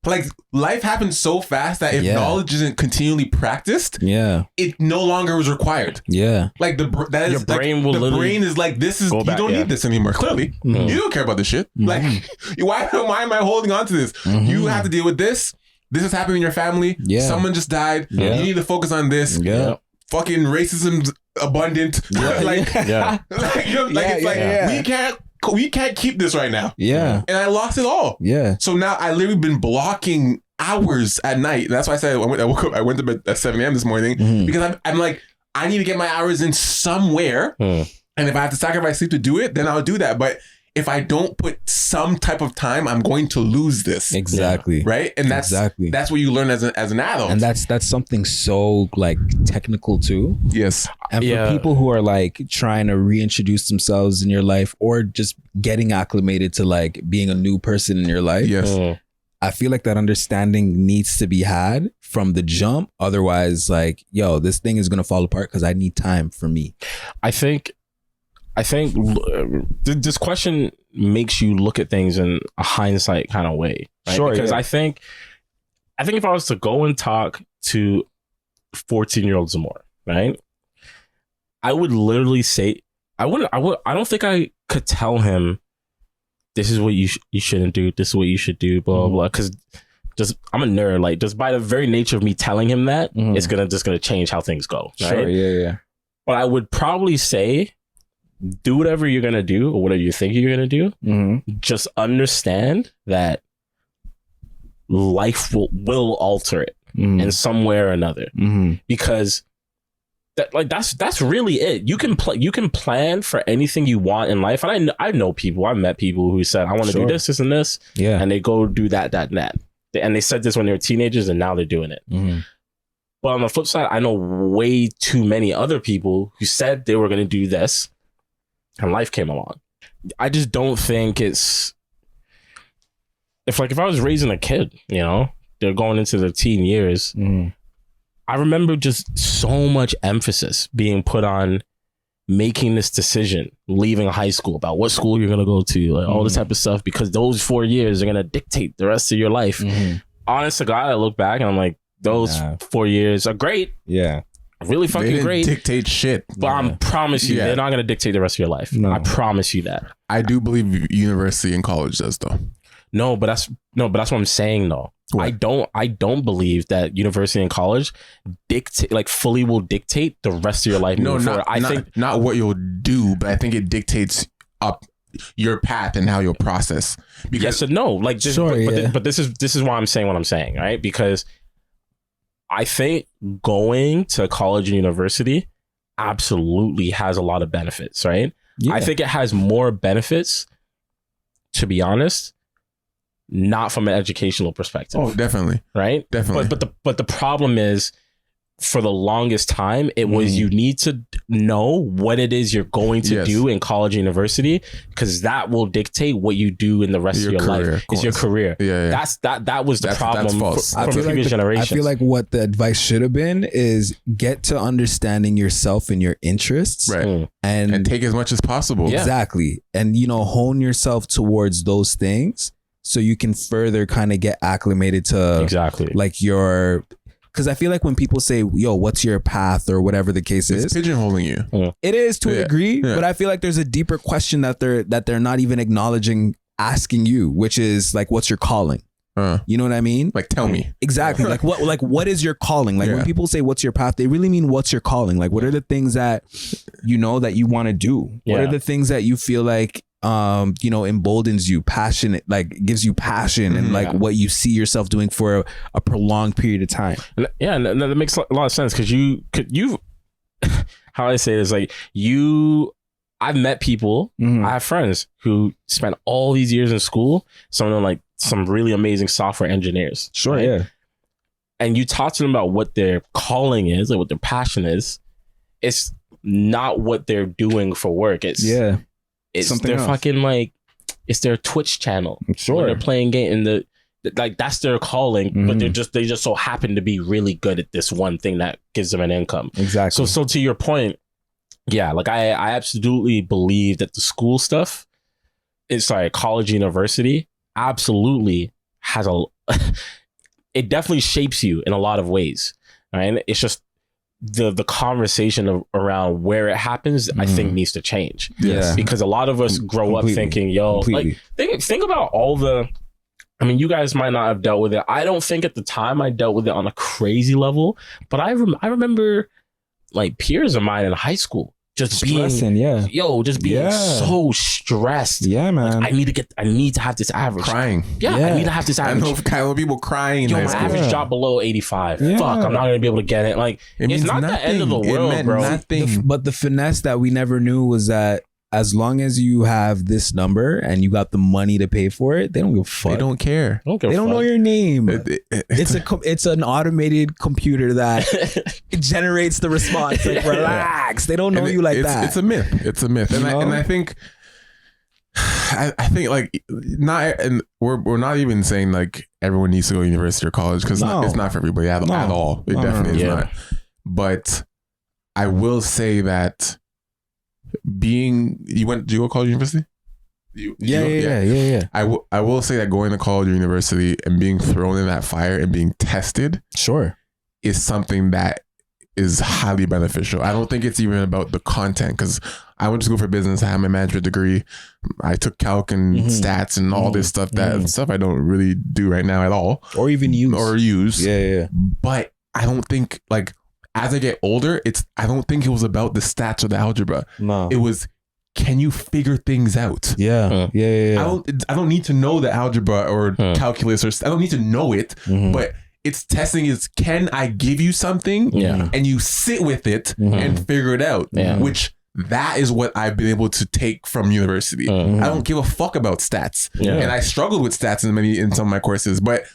Like, life happens so fast that if knowledge isn't continually practiced, it no longer is required. Yeah. Like your brain will the brain is like, this is, you don't need this anymore. Clearly, you don't care about this shit. Like, why am I holding on to this? You have to deal with this. This is happening in your family. Someone just died. You need to focus on this. Fucking racism's abundant. We can't keep this right now. Yeah. And I lost it all. Yeah. So now I literally been blocking hours at night. And that's why I said I went to bed at 7 a.m. this morning because I'm like, I need to get my hours in somewhere. And if I have to sacrifice sleep to do it, then I'll do that. But if I don't put some type of time, I'm going to lose this. Exactly. Right. And that's what you learn as an adult. And that's something so like technical too. Yes. And for people who are like trying to reintroduce themselves in your life or just getting acclimated to like being a new person in your life. Yes. I feel like that understanding needs to be had from the jump. Otherwise, like, yo, this thing is going to fall apart because I need time for me. I think this question makes you look at things in a hindsight kind of way, right? Sure, because I think if I was to go and talk to 14-year-olds or more, right, I would literally say I don't think I could tell him this is what you shouldn't do, this is what you should do, blah blah, because just I'm a nerd. Like, just by the very nature of me telling him that, it's gonna change how things go. Right? Sure, yeah. But I would probably say, do whatever you're going to do or whatever you think you're going to do. Just understand that life will alter it in some way or another. Because that's really it. You can plan for anything you want in life. And I've met people who said, I want to do this, this, and this. Yeah. And they go do that, and that. And they said this when they were teenagers and now they're doing it. But on the flip side, I know way too many other people who said they were going to do this and life came along. I just don't think it's if I was raising a kid, they're going into the teen years. I remember just so much emphasis being put on making this decision, leaving high school, about what school you're going to go to, like all this type of stuff, because those 4 years are going to dictate the rest of your life. Honest to God, I look back and I'm like, those 4 years are great. Yeah. Really fucking great. Dictate shit. But I promise you, they're not going to dictate the rest of your life. No. I promise you that. I do believe university and college does though. No, but that's what I'm saying though. What? I don't believe that university and college fully will dictate the rest of your life. No, I think not what you'll do, but I think it dictates up your path and how you'll process. Because yes and no. Like this, but this is why I'm saying what I'm saying, right? Because I think going to college and university absolutely has a lot of benefits, right? Yeah. I think it has more benefits, to be honest, not from an educational perspective. Oh, definitely. Right? Definitely. But the problem is, for the longest time, it was you need to know what it is you're going to do in college and university, because that will dictate what you do in the rest of your life. It's your career. Yeah. That was the problem from previous generations. I feel like what the advice should have been is get to understanding yourself and your interests. Right. And take as much as possible. Yeah. Exactly. And, hone yourself towards those things so you can further kind of get acclimated to like your... Because I feel like when people say, yo, what's your path or whatever the case is, pigeonholing you. It is to a degree, but I feel like there's a deeper question that they're not even acknowledging asking you, which is like, what's your calling? You know what I mean? Like, tell me. Exactly. What is your calling? Like when people say, what's your path? They really mean, what's your calling? Like, what are the things that that you want to do? What are the things that you feel like emboldens you, passionate, like gives you passion and like what you see yourself doing for a prolonged period of time. And that makes a lot of sense, because you how I say it is like I've met people, I have friends who spent all these years in school, some of them like some really amazing software engineers. Sure. Right? Yeah. and you talk to them about what their calling is, like what their passion is, it's not what they're doing for work. It's something their else. Fucking like, it's their Twitch channel. Sure. When they're playing game in the, like, that's their calling, but they just so happen to be really good at this one thing that gives them an income. Exactly. So to your point, yeah, like I absolutely believe that the school stuff, college, university, absolutely has it definitely shapes you in a lot of ways. Right? It's just the conversation around where it happens, I think needs to change. Yeah. Because a lot of us grow up thinking, like think about all the, I mean, you guys might not have dealt with it. I don't think at the time I dealt with it on a crazy level, but I remember like peers of mine in high school just being so stressed. Yeah, man. Like, I need to have this average. Crying. Yeah, I need to have this average. I know kind of people crying in my high school. average dropped below 85. Fuck, I'm not going to be able to get it. Like, it's not the end of the world, bro. But the finesse that we never knew was that as long as you have this number and you got the money to pay for it, they don't give a fuck. They don't care. They don't know your name. It's an automated computer that it generates the response. Like, relax. They don't know you like that. It's a myth. It's a myth. And I think like we're not even saying like everyone needs to go to university or college, because it's not for everybody at all. It definitely is not. But I will say that did you go to college or university? Yeah. I will say that going to college or university and being thrown in that fire and being tested is something that is highly beneficial. I don't think it's even about the content, because I went to school for business. I have my management degree. I took calc and stats and all this stuff stuff I don't really do right now at all, or even use. Yeah. But I don't think, like, as I get older, I don't think it was about the stats or the algebra. No. It was, can you figure things out? Yeah. I don't need to know the algebra or calculus, or I don't need to know it, but it's testing is, can I give you something and you sit with it and figure it out? Which that is what I've been able to take from university. I don't give a fuck about stats. And I struggled with stats in some of my courses, but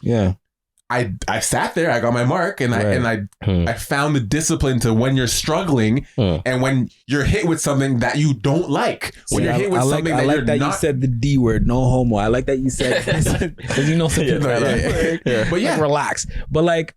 I sat there, I got my mark, and I found the discipline to, when you're struggling and when you're hit with something that you don't like, when you're hit with something that you're not. You said the D word, no homo. I like that you said, because you know something but like, relax. But like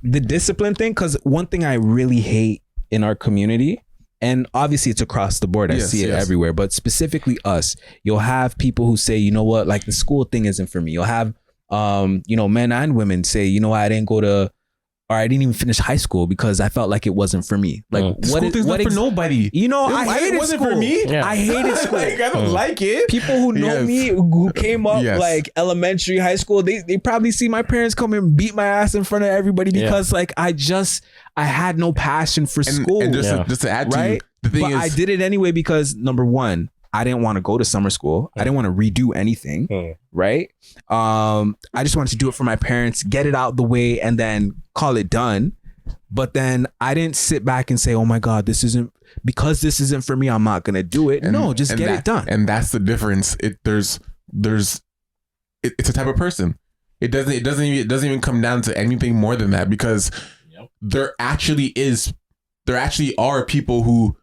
the discipline thing, because one thing I really hate in our community, and obviously it's across the board, I see it everywhere, but specifically us, you'll have people who say, you know what, like the school thing isn't for me. You'll have men and women say, you know, I didn't even finish high school because I felt like it wasn't for me. Like, what for nobody? You know, I hated wasn't school. For me. Yeah. I hated school. Like, I don't like it. People who know me, who came up like elementary, high school, they probably see my parents come and beat my ass in front of everybody because like I had no passion for school. And just to add to the thing is, I did it anyway because, number one, I didn't want to go to summer school. I didn't want to redo anything, right? I just wanted to do it for my parents, get it out the way, and then call it done. But then I didn't sit back and say, oh my God, this isn't for me, I'm not going to do it. No, just get it done. And that's the difference. It's a type of person. It doesn't even come down to anything more than that, because there actually are people who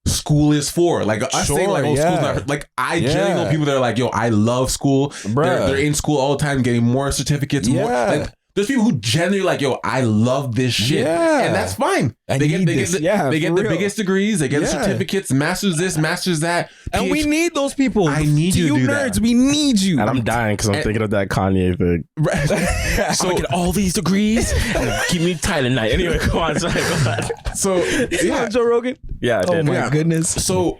school is for. Like us saying like, oh, school's not for, like, I generally know people that are like, yo, I love school. They're in school all the time, getting more certificates. More, like, there's people who generally like, yo, I love this shit, and that's fine. They get the biggest degrees, they get the certificates, masters this, masters that, and we need those people. I need you to do nerds. That. We need you. And I'm dying because I'm thinking of that Kanye thing. Right. So I get all these degrees and keep me tight at night. Anyway, go on. So Joe Rogan. Yeah. Oh my goodness. So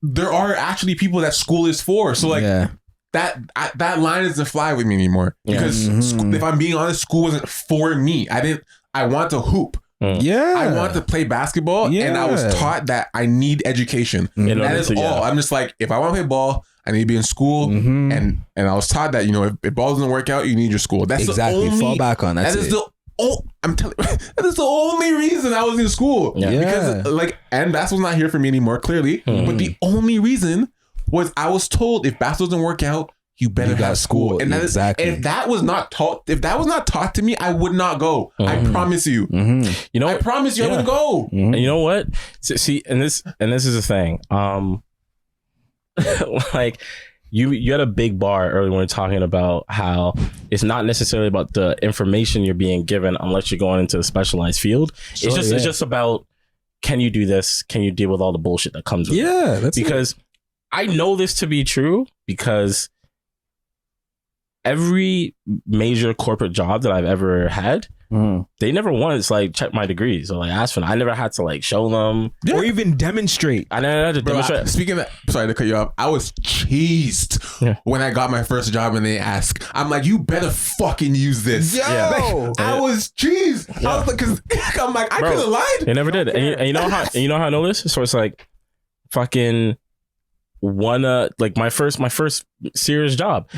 there are actually people that school is for. So like. That line doesn't fly with me anymore, because if I'm being honest, school wasn't for me. I want to hoop. I want to play basketball, and I was taught that I need education. That is all. I'm just like, if I want to play ball, I need to be in school, and I was taught that, you know, if ball doesn't work out, you need your school. That's exactly the only, fall back on. That is I'm telling you, that is the only reason I was in school. Because like, and basketball's not here for me anymore, clearly. But the only reason was I was told if basketball doesn't work out, you better have school. And that exactly. if that was not taught to me, I would not go. I promise you. You know, I promise you, I wouldn't go. And you know what? See, and this is the thing. Like you had a big bar earlier when we were talking about how it's not necessarily about the information you're being given unless you're going into a specialized field. Sure, it's just about, can you do this? Can you deal with all the bullshit that comes with it? Yeah, that's because I know this to be true because every major corporate job that I've ever had, they never once like check my degrees or like ask for them. I never had to like show them or even demonstrate. I never had to demonstrate. Speaking of that, sorry to cut you off. I was cheesed when I got my first job and they asked. I'm like, you better fucking use this. Yo, I was cheesed. I was like, because I'm like, I could have lied. They never did. And you know how I know this? So it's like fucking one like my first serious job.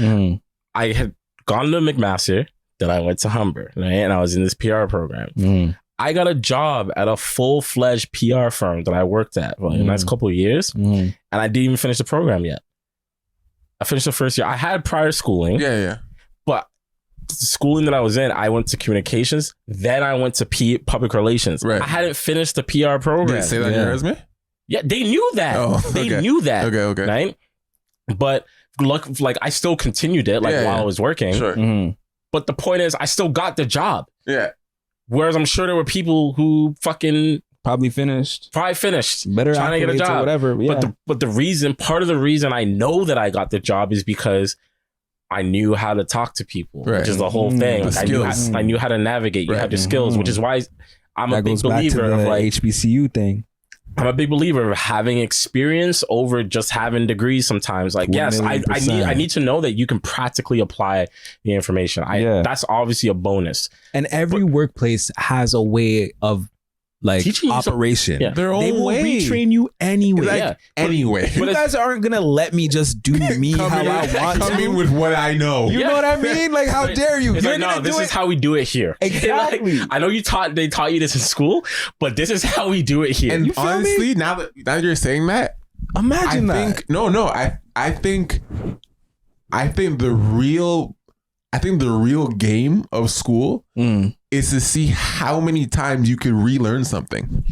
I had gone to McMaster, then I went to Humber, right? And I was in this PR program. I got a job at a full-fledged PR firm that I worked at for like the next couple of years, and I didn't even finish the program yet. I finished the first year. I had prior schooling, but the schooling that I was in, I went to communications, then I went to public relations. Right. I hadn't finished the PR program. Did they say that in your resume? Yeah, they knew that. They knew that. Okay. Right? But like I still continued it while I was working. Sure. But the point is, I still got the job. Yeah. Whereas I'm sure there were people who fucking probably finished better trying to get a job, or whatever. Yeah. But part of the reason I know that I got the job is because I knew how to talk to people, which is the whole thing. Like I knew how to navigate. You have your skills, which is why I'm a big believer of like HBCU thing. I'm a big believer of having experience over just having degrees sometimes. Like, yes, I need to know that you can practically apply the information. That's obviously a bonus. And every workplace has a way of like operation. Their own they will way. retrain you anyway. Like, anyway. You guys aren't gonna let me just do me how I want to. Come in with what I know. You know what I mean? Like, how dare you? It's like, no, this is how we do it here. Exactly. Like, I know they taught you this in school, but this is how we do it here. And honestly, now that you're saying that, imagine that. I think the real game of school is to see how many times you can relearn something.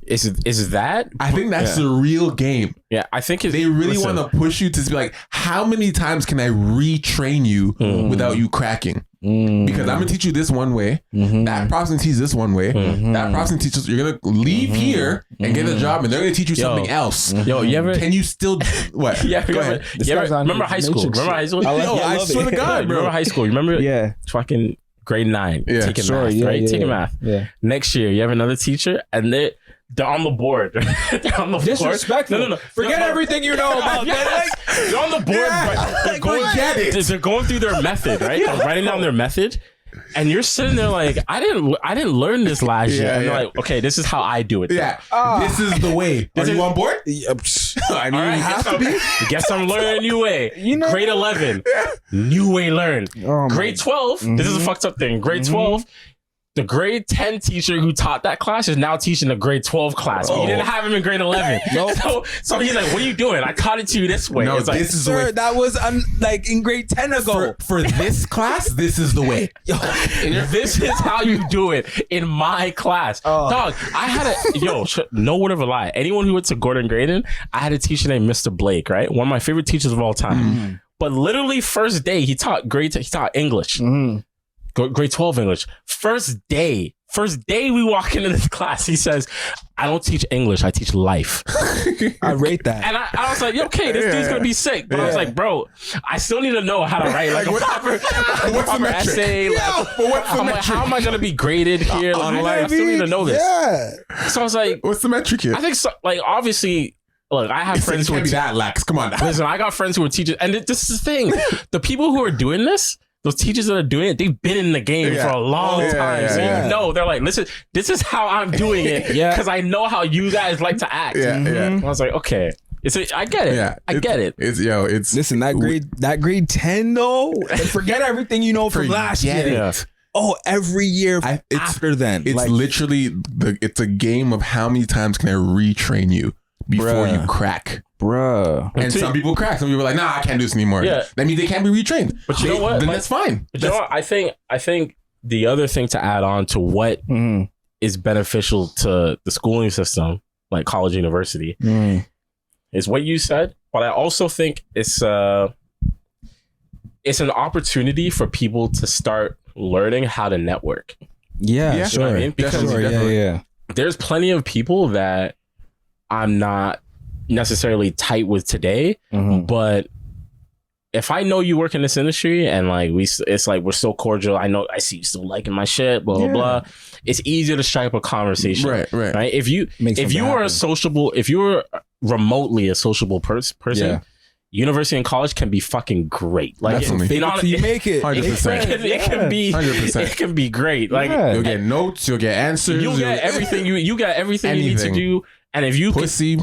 Is that? I think that's the real game. Yeah, I think they really want to push you to be like, how many times can I retrain you without you cracking? Because I'm gonna teach you this one way. That person teaches this one way. That person teaches. You're gonna leave here and get a job, and they're gonna teach you something else. Yo, you ever? Can you still what? Yeah, go ahead. Remember high school? I swear to God, bro. Remember high school? You remember? Yeah. Fucking grade 9. Yeah, taking math, right? Taking math. Yeah. Next year, you have another teacher, and they're on the board. They're on the disrespectful. board. No. Forget everything you know about that. They're on the board. They're going through their method, right? They're writing down their method. And you're sitting there like, I didn't learn this last year. And they're like, okay, this is how I do it. Yeah. This is the way. Are you on board? I mean, you have to be. Guess I'm learning a new way. Grade 11, new way learned. Grade 12, this is a fucked up thing. Grade 12, the grade 10 teacher who taught that class is now teaching the grade 12 class. But you didn't have him in grade 11. So he's like, what are you doing? I taught it to you this way. No, it's like, this is the way. That was like in grade 10 ago. For this class, this is the way. This is how you do it in my class. Dog, I had no word of a lie. Anyone who went to Gordon Graydon, I had a teacher named Mr. Blake, right? One of my favorite teachers of all time. But literally first day, he taught English. Grade 12 English. First day we walk into this class, he says, I don't teach English, I teach life. I rate that. And I was like, okay, this dude's gonna be sick. But I was like, bro, I still need to know how to write like a proper essay. How am I gonna be graded here? I still need to know this. Yeah. So I was like, what's the metric here? I think so, like obviously, look, I have friends who are that lax. Come on now. Listen, I got friends who are teachers, and this is the thing. The people who are doing this, those teachers that are doing it, they've been in the game for a long time. So you know, they're like, listen, this is how I'm doing it because I know how you guys like to act. I was like, okay. I get it. Yeah, I get it. Listen, that grade 10 though, forget everything you know from last year. Yeah. Oh, every year after then. It's literally it's a game of how many times can I retrain you before you crack. Bruh. And some people crack. Some people are like, nah, I can't do this anymore. Yeah. That means they can't be retrained. But you know what? Then that's fine. But you know what? I think the other thing to add on to what is beneficial to the schooling system, like college, university, is what you said. But I also think it's an opportunity for people to start learning how to network. Yeah, sure. You know what I mean? Because there's plenty of people that I'm not necessarily tight with today, but if I know you work in this industry and like it's like we're so cordial, I know I see you still liking my shit, blah blah blah. It's easier to strike up a conversation, right? If you were remotely a sociable person, university and college can be fucking great. Like you make it, 100%. It can be 100%. It can be great. Like you'll get notes, you'll get answers, you'll get everything you got everything you need to do. And if you pussy.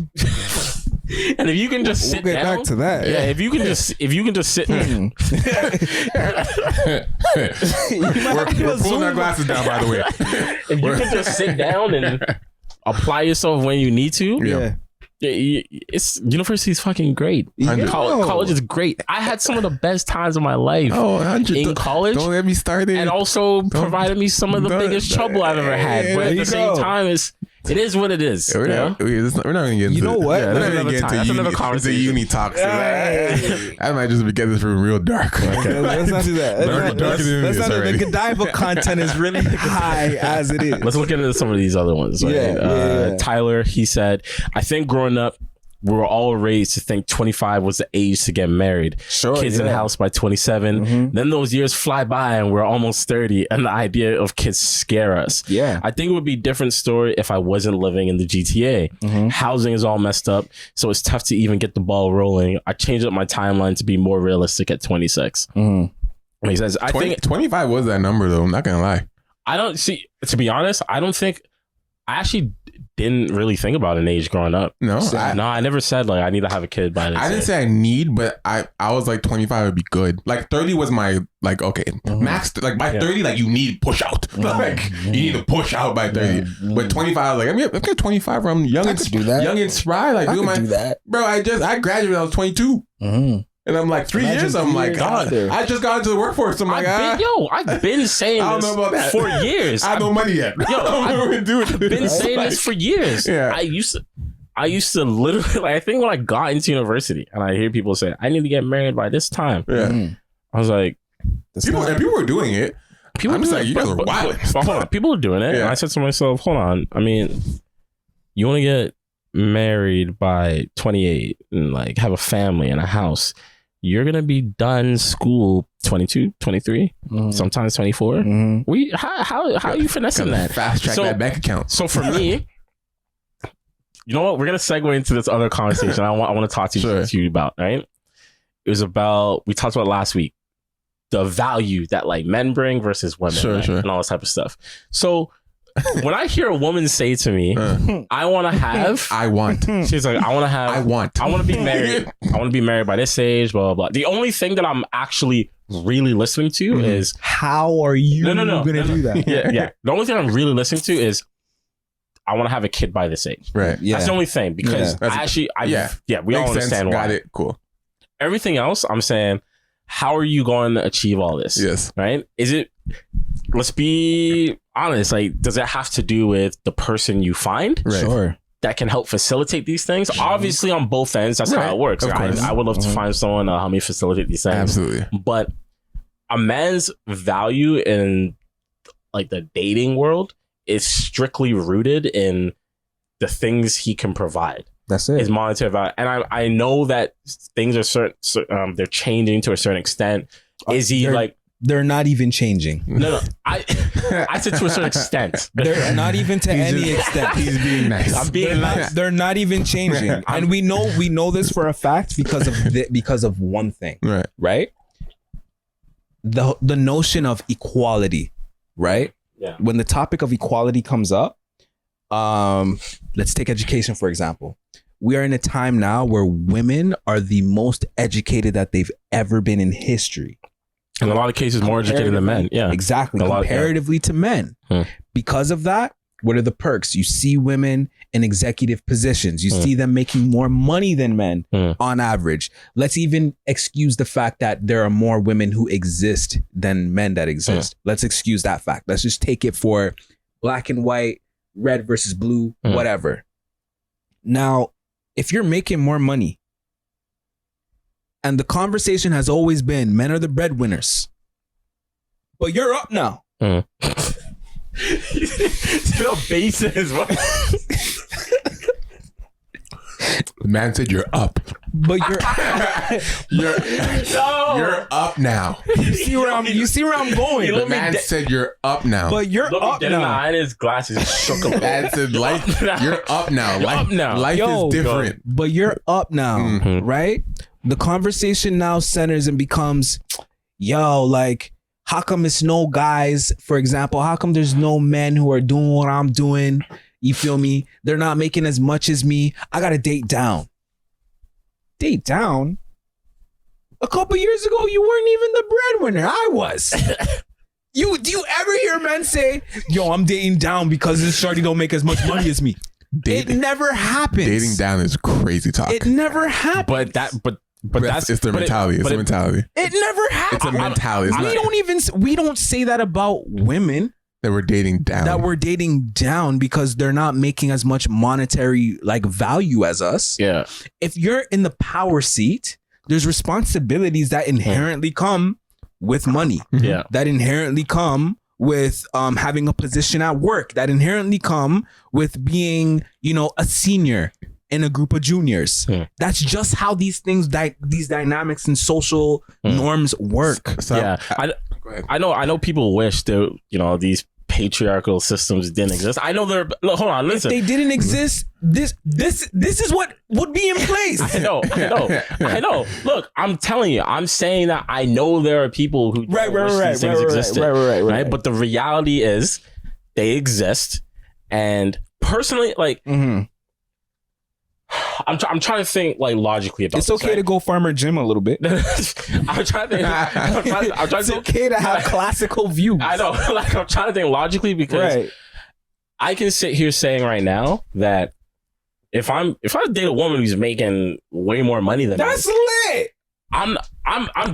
And if you can just sit down, back to that. Yeah, if you can just sit. We're pulling our glasses down, by the way. If you can just sit down and apply yourself when you need to, it's university is fucking great. College is great. I had some of the best times of my life in college. Don't get me started. And also provided me some of the biggest trouble I've ever had. But at the same time, it is what it is. We're not going to get into. You know what? We're not going to get into another conversation. uni talks. I might just be getting this from real dark. Let's not do that. Let's not do the Godiva content is really high as it is. Let's look into some of these other ones. Right? Tyler, he said, I think growing up, we were all raised to think 25 was the age to get married. Kids in the house by 27. Then those years fly by and we're almost 30 and the idea of kids scare us. I think it would be a different story if I wasn't living in the GTA. Housing is all messed up, so it's tough to even get the ball rolling. I changed up my timeline to be more realistic at 26. He says, I think 25 was that number though. I'm not going to lie. I don't see, to be honest, I actually didn't really think about an age growing up. I never said like I need to have a kid by this I didn't say I need, but I was like 25 would be good. Like 30 was my like max. Like by 30, like you need push out. Like you need to push out by 30. But 25, I was like, I'm 25. I'm young and spry. Like do that, bro. I graduated when I was 22. And I'm like 3 years. I'm like, God, I just got into the workforce. I'm like, I've been saying I don't know about that for years. I have no money yet. I've been saying this for years. I used to literally, like, I think when I got into university and I hear people say, I need to get married by this time. I was like, people were doing it. I'm just like, you guys are wild. Hold on, people are doing it. And I said to myself, hold on. I mean, you want to get married by 28 and like have a family and a house. You're gonna be done school 22, 23, sometimes 24. How are you finessing that? Fast track that bank account. So for me, you know what? We're gonna segue into this other conversation. I want to talk to you about. Right? It was about, we talked about last week, the value that like men bring versus women, and all this type of stuff. So when I hear a woman say to me, I want to have, she's like, I want to be married. I want to be married by this age, blah, blah, blah. The only thing that I'm actually really listening to is, how are you going to do that? The only thing I'm really listening to is, I want to have a kid by this age. Right. Yeah. That's the only thing, because we all understand why. Got it. Cool. Everything else, I'm saying, how are you going to achieve all this? Yes. Right? Let's be honest, like, does it have to do with the person you find? Right. Sure. That can help facilitate these things? Obviously, on both ends, that's how it works. I would love to find someone to help me facilitate these things. Absolutely. But a man's value in like the dating world is strictly rooted in the things he can provide. That's it. His monetary value. And I know that things are they're changing to a certain extent. Is he like... They're not even changing. No. I said to a certain extent. They're not even to any extent. He's being nice. I'm being nice. They're not even changing. And we know this for a fact because of one thing. Right? The notion of equality, right? Yeah. When the topic of equality comes up, let's take education, for example. We are in a time now where women are the most educated that they've ever been in history. In a lot of cases, more educated than men. Yeah, exactly. Comparatively to men. Because of that, What are the perks? You see women in executive positions. You see them making more money than men on average. Let's even excuse the fact that there are more women who exist than men that exist. Let's excuse that fact. Let's just take it for black and white, red versus blue, whatever. Now, if you're making more money, and the conversation has always been men are the breadwinners, but you're up now. Still bases. The man said you're up. But you're up now. You see where I'm going. The man said you're up now. But you're up now. And his glasses shook a little. Man said you're up now. Life is different. But you're up now, right? The conversation now centers and becomes, like, how come it's no guys, for example? How come there's no men who are doing what I'm doing? You feel me? They're not making as much as me. I got to date down. Date down? A couple years ago, you weren't even the breadwinner. I was. Do you ever hear men say, yo, I'm dating down because this shorty don't make as much money as me? It never happens. Dating down is crazy talk. It never happens. But that's it's their mentality. It's a mentality. It never happens. It's a mentality. We don't say that about women that we're dating down. That we're dating down because they're not making as much monetary like value as us. Yeah. If you're in the power seat, there's responsibilities that inherently come with money. Yeah. That inherently come with having a position at work. That inherently come with being, a senior in a group of juniors. That's just how these things, these dynamics and social norms work. So, yeah, I know people wish that these patriarchal systems didn't exist. I know hold on, listen. If they didn't exist, this is what would be in place. I know. Look, I'm telling you, I'm saying that I know there are people who wish these things existed. Right. But the reality is they exist, and personally, like. I'm trying to think like logically about it's this, okay to go farmer gym a little bit. I'm trying to it's okay to have classical views. I know, like I'm trying to think logically because I can sit here saying right now that if I date a woman who's making way more money than that's me, lit. I'm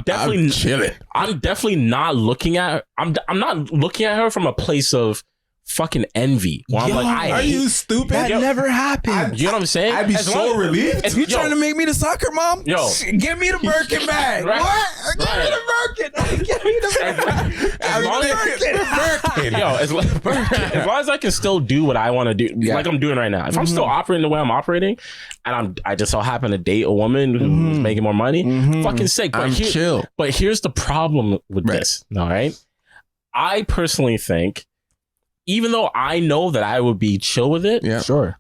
definitely chilling. I'm definitely not looking at I'm not looking at her from a place of fucking envy. I'm like, are you stupid? That never happened. You know what I'm saying? I'd be so relieved. You trying to make me the soccer mom? Yo, give me the Birkin bag. What? Give me the Birkin. Give me the Birkin. As long as I can still do what I want to do, like I'm doing right now. If I'm still operating the way I'm operating, and I just so happen to date a woman who's making more money, fucking sick. But chill. But here's the problem with this. All right, I personally think, even though I know that I would be chill with it, sure,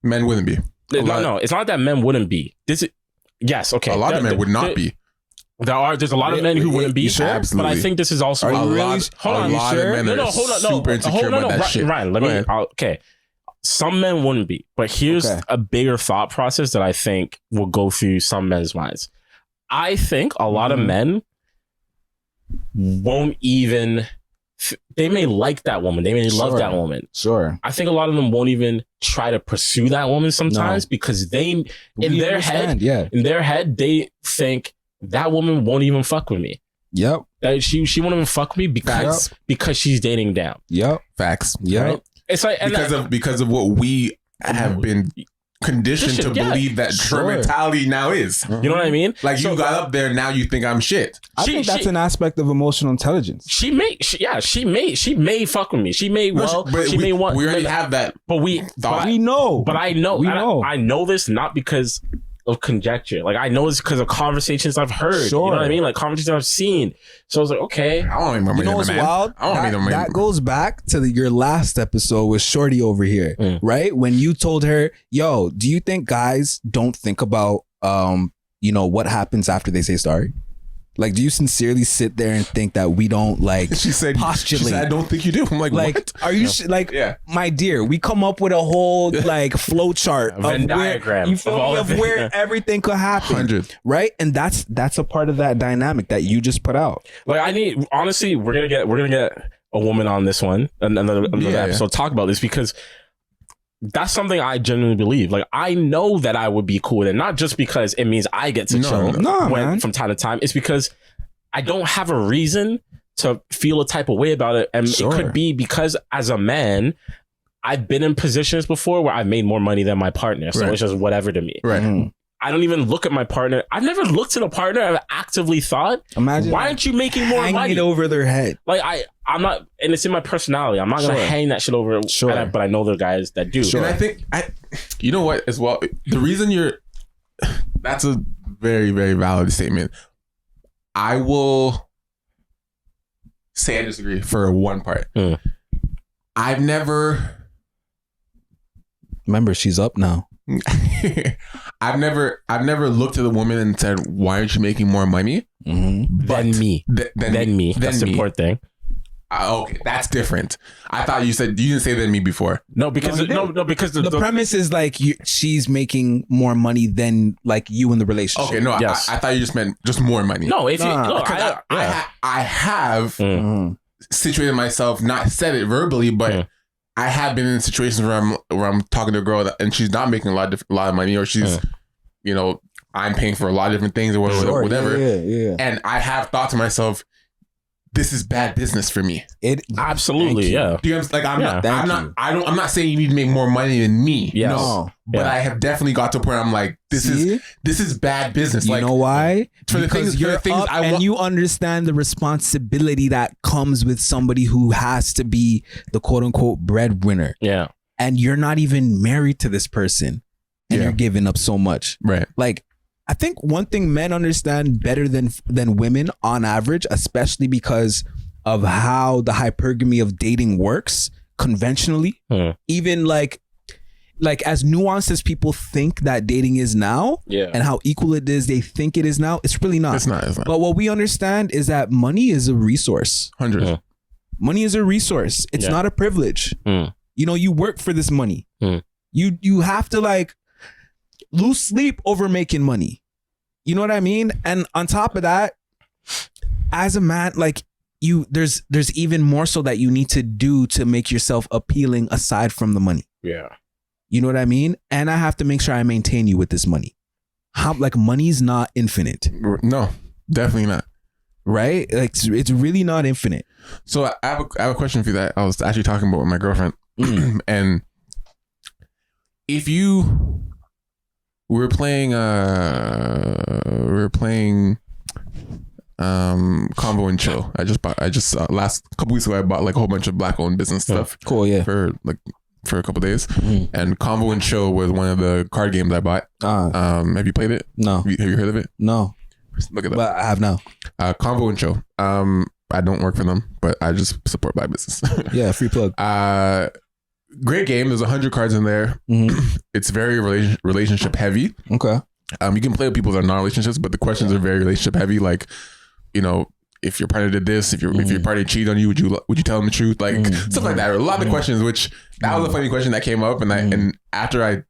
men wouldn't be. No, it's not that men wouldn't be. Yes, okay. A lot of men would not be. There's a lot of men who wouldn't be, sure? Absolutely. But I think this is also a lot of men are super insecure about that shit. Ryan, let me. Okay, some men wouldn't be, but here's a bigger thought process that I think will go through some men's minds. I think a lot of men won't even. They may like that woman. They may love that woman. Sure. I think a lot of them won't even try to pursue that woman sometimes because in their head, they think that woman won't even fuck with me. Yep. That she won't even fuck with me because she's dating down. Yep. Facts. Yep. Right? It's like because of what we have been conditioned to believe that her mentality now is. You know what I mean? Like you got up there, now you think I'm shit. I think that's an aspect of emotional intelligence. She may fuck with me. She may may want. We already have that. But we know. But I know. I know this not because of conjecture. Like I know it's because of conversations I've heard. Sure. You know what I mean? Like conversations I've seen. So I was like, okay. I don't remember. You know what's wild? That goes back to your last episode with Shorty over here, right? When you told her, yo, do you think guys don't think about what happens after they say sorry? Like, do you sincerely sit there and think that we don't postulate? She said, I don't think you do. I'm like, what? Are you my dear? We come up with a whole flow chart of diagram where everything could happen, 100. right? And that's a part of that dynamic that you just put out. Like, honestly, we're gonna get a woman on this one, another episode, talk about this, because that's something I genuinely believe. Like, I know that I would be cool with it, not just because it means I get to chill from time to time. It's because I don't have a reason to feel a type of way about it. And it could be because as a man, I've been in positions before where I've made more money than my partner. So it's just whatever to me. Right. Mm-hmm. I don't even look at my partner. I've never looked at a partner. I've actively thought, imagine, why aren't you making more money? Hang it over their head. Like, I'm not, and it's in my personality. I'm not going to hang that shit over. But I know there are guys that do. And I think, you know what, as well, the reason that's a very, very valid statement. I will say I disagree for one part. I've never. Remember, she's up now. I've never looked at the woman and said, why aren't you making more money? Than me. That's the important thing. Okay, that's different. I thought you didn't say than me before. No, because because the premise is like she's making more money than like you in the relationship. Okay, no, yes. I thought you just meant just more money. No, if I have situated myself, not said it verbally, but I have been in situations where I'm talking to a girl and she's not making a lot of money, or she's, you know, I'm paying for a lot of different things or whatever. Yeah. And I have thought to myself, this is bad business for me. It absolutely, yeah. Do you understand? Like I'm not saying you need to make more money than me. Yes. No. But I have definitely got to a point where I'm like, this is bad business. You know why? For because you're up and you understand the responsibility that comes with somebody who has to be the quote unquote breadwinner. Yeah. And you're not even married to this person and you're giving up so much. Right. Like, I think one thing men understand better than women on average, especially because of how the hypergamy of dating works conventionally, even like as nuanced as people think that dating is now, and how equal it is they think it is now, it's really not. It's not. But what we understand is that money is a resource. 100. Money is a resource. It's not a privilege. You know, you work for this money. You have to like lose sleep over making money. You know what I mean? And on top of that, as a man, like there's even more so that you need to do to make yourself appealing aside from the money. Yeah. You know what I mean? And I have to make sure I maintain you with this money. Money's not infinite. No, definitely not. Right? Like it's really not infinite. So I have a question for you that I was actually talking about with my girlfriend. And if you we were playing Convo and Chill. I just last couple weeks ago I bought like a whole bunch of black owned business stuff. Cool, yeah. For a couple days. And Convo and Chill was one of the card games I bought. Have you played it? No. Have you heard of it? No. Look at that. But I have now. Convo and Chill. I don't work for them, but I just support black business. Yeah, free plug. Great game. There's 100 cards in there. It's very relationship heavy. Okay. You can play with people that are non-relationships, but the questions are very relationship heavy. Like, you know, if your partner did this, if your partner cheated on you, would you tell them the truth? Like stuff like that. A lot of questions. Which that was a funny question that came up, and and after I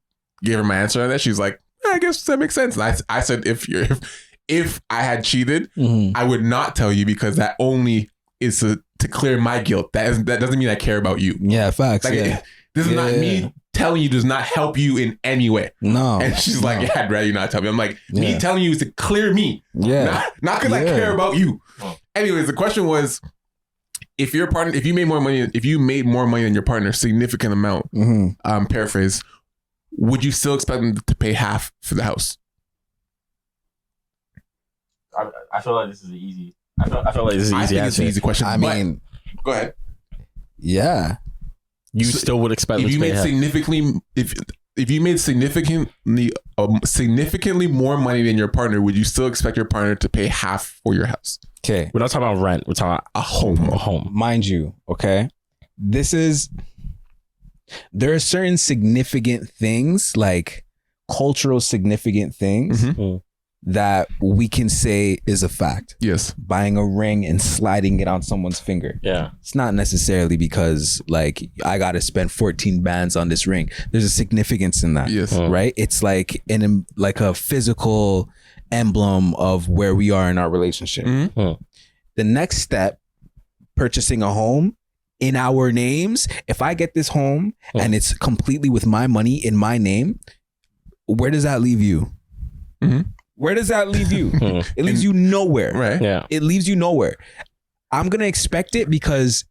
gave her my answer on that, she's like, I guess that makes sense. And I said, if I had cheated, I would not tell you because that only is to clear my guilt. That doesn't mean I care about you. Yeah, facts. Like, this is not me telling you does not help you in any way. No. And she's like, yeah, I'd rather you not tell me. I'm like, me telling you is to clear me. Yeah. Not because I care about you. Anyways, the question was, if you made more money than your partner, significant amount, paraphrase, would you still expect them to pay half for the house? I feel like this is easy. I feel like this is an easy answer. It's an easy question. I mean, go ahead. Yeah. You still would expect if you made significantly more money than your partner, would you still expect your partner to pay half for your house? Okay. We're not talking about rent. We're talking about a home. Mind you, okay? There are certain significant things, like cultural significant things that we can say is a fact. Yes. Buying a ring and sliding it on someone's finger. Yeah. It's not necessarily because like I got to spend 14 bands on this ring. There's a significance in that. Yes. Right? It's like like a physical emblem of where we are in our relationship. The next step, purchasing a home, in our names, if I get this home and it's completely with my money in my name, where does that leave you? Where does that leave you? It leaves you nowhere. Right. Yeah. It leaves you nowhere. I'm gonna expect it because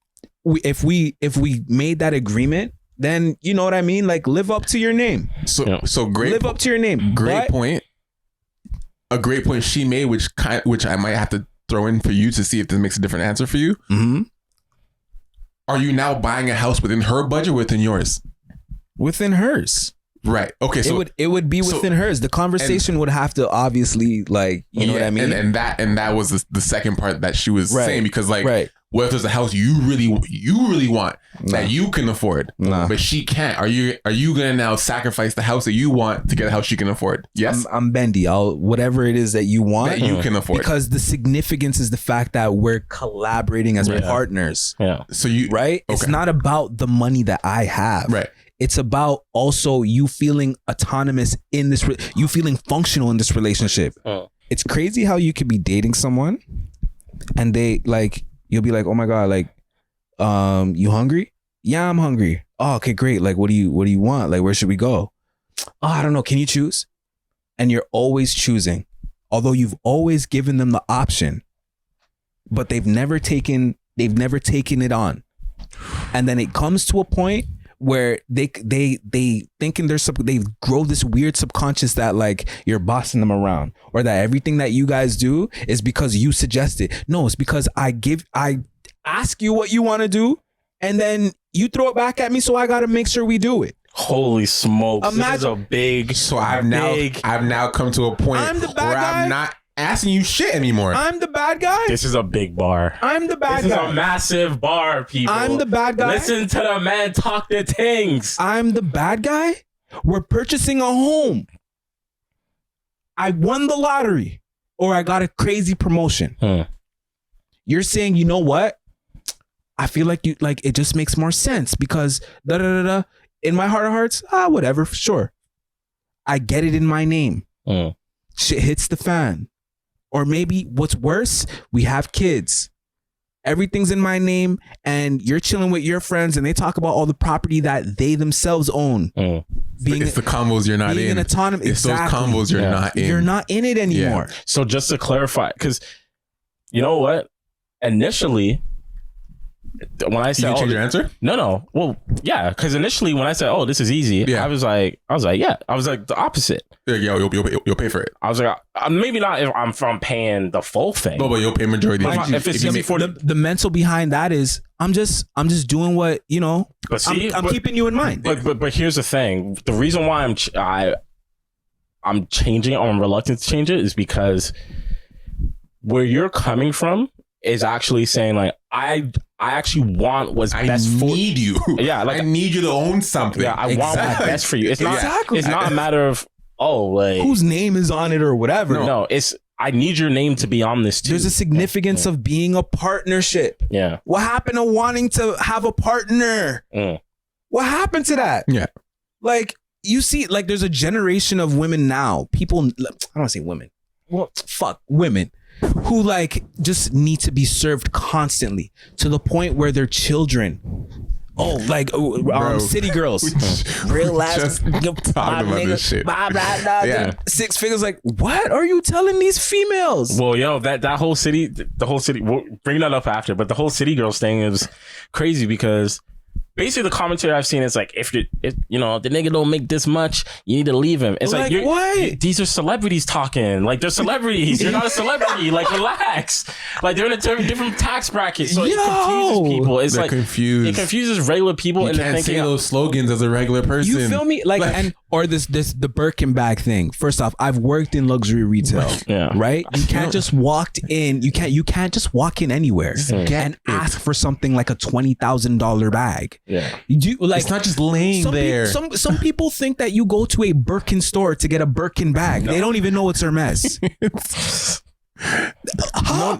if we made that agreement, then you know what I mean. Like, live up to your name. So great. Live up to your name. Great point. A great point she made, which I might have to throw in for you to see if this makes a different answer for you. Are you now buying a house within her budget, or within yours? Within hers. Right. Okay. So it would be within hers. The conversation would have to obviously, like, you know what I mean. And that was the second part that she was saying, because like, what if there's a house you really want that you can afford, but she can't? Are you gonna now sacrifice the house that you want to get a house she can afford? Yes, I'm bendy. Whatever it is that you want that you can afford, because the significance is the fact that we're collaborating as partners. Yeah. So you It's not about the money that I have. Right. It's about also you feeling autonomous in this, you feeling functional in this relationship. It's crazy how you could be dating someone and they like, you'll be like, oh my God, like, you hungry? Yeah, I'm hungry. Oh, okay, great. Like, what do you want? Like, where should we go? Oh, I don't know. Can you choose? And you're always choosing, although you've always given them the option, but they've never taken it on. And then it comes to a point where they thinking they grow this weird subconscious that like you're bossing them around, or that everything that you guys do is because you suggest it. No, it's because I ask you what you want to do, and then you throw it back at me, so I got to make sure we do it. Holy smokes! This is a big. So I've now come to a point where I'm not asking you shit anymore. I'm the bad guy. This is a big bar. I'm the bad guy. This is a massive bar, people. I'm the bad guy. Listen to the man talk the things. I'm the bad guy. We're purchasing a home. I won the lottery, or I got a crazy promotion. You're saying, you know what? I feel like it just makes more sense because in my heart of hearts, whatever, sure. I get it in my name. Shit hits the fan. Or maybe what's worse, we have kids. Everything's in my name, and you're chilling with your friends, and they talk about all the property that they themselves own. It's the combos you're not in. It's those combos you're not in. You're not in it anymore. So just to clarify, because you know what? Initially, when I said, you change your answer? No. Well, yeah, because initially when I said, "Oh, this is easy," I was like, yeah. I was like the opposite. Yeah, you'll pay for it. I was like, maybe not if I'm paying the full thing. No, but you'll pay majority. If it's easy for the mental behind that is, I'm just doing what, you know. But see, I'm keeping you in mind. But here's the thing: the reason why I'm changing, I'm reluctant to change it, is because where you're coming from is actually saying like I actually want what's best for you. I need you. Yeah, like I need you to own something. Yeah, I want what's best for you. It's not. It's not a matter of like whose name is on it or whatever. No, it's I need your name to be on this too. There's a significance of being a partnership. Yeah. What happened to wanting to have a partner? What happened to that? Yeah. Like, you see, like, there's a generation of women now. People, I don't want to say women. Well, fuck, women. Who like just need to be served constantly to the point where their children, city girls, real ass talking about this shit. Blah, blah, blah, Yeah. 6 figures. Like, what are you telling these females? Well, yo, that whole city, we'll bring that up after, but the whole city girls thing is crazy because basically the commentary I've seen is like, if the nigga don't make this much, you need to leave him. It's like what? These are celebrities talking. Like, they're celebrities. You're not a celebrity. Like, relax. Like, they're in a different tax bracket, so it confuses people. It's like confused. It confuses regular people. You can't say those slogans as a regular person. You feel me? Like the Birkin bag thing. First off, I've worked in luxury retail. Yeah. Right? You can't just walk in. You can't just walk in anywhere and ask for something like a $20,000 bag. Yeah. You do, like, it's not just laying there. Some people think that you go to a Birkin store to get a Birkin bag. No. They don't even know it's Hermes.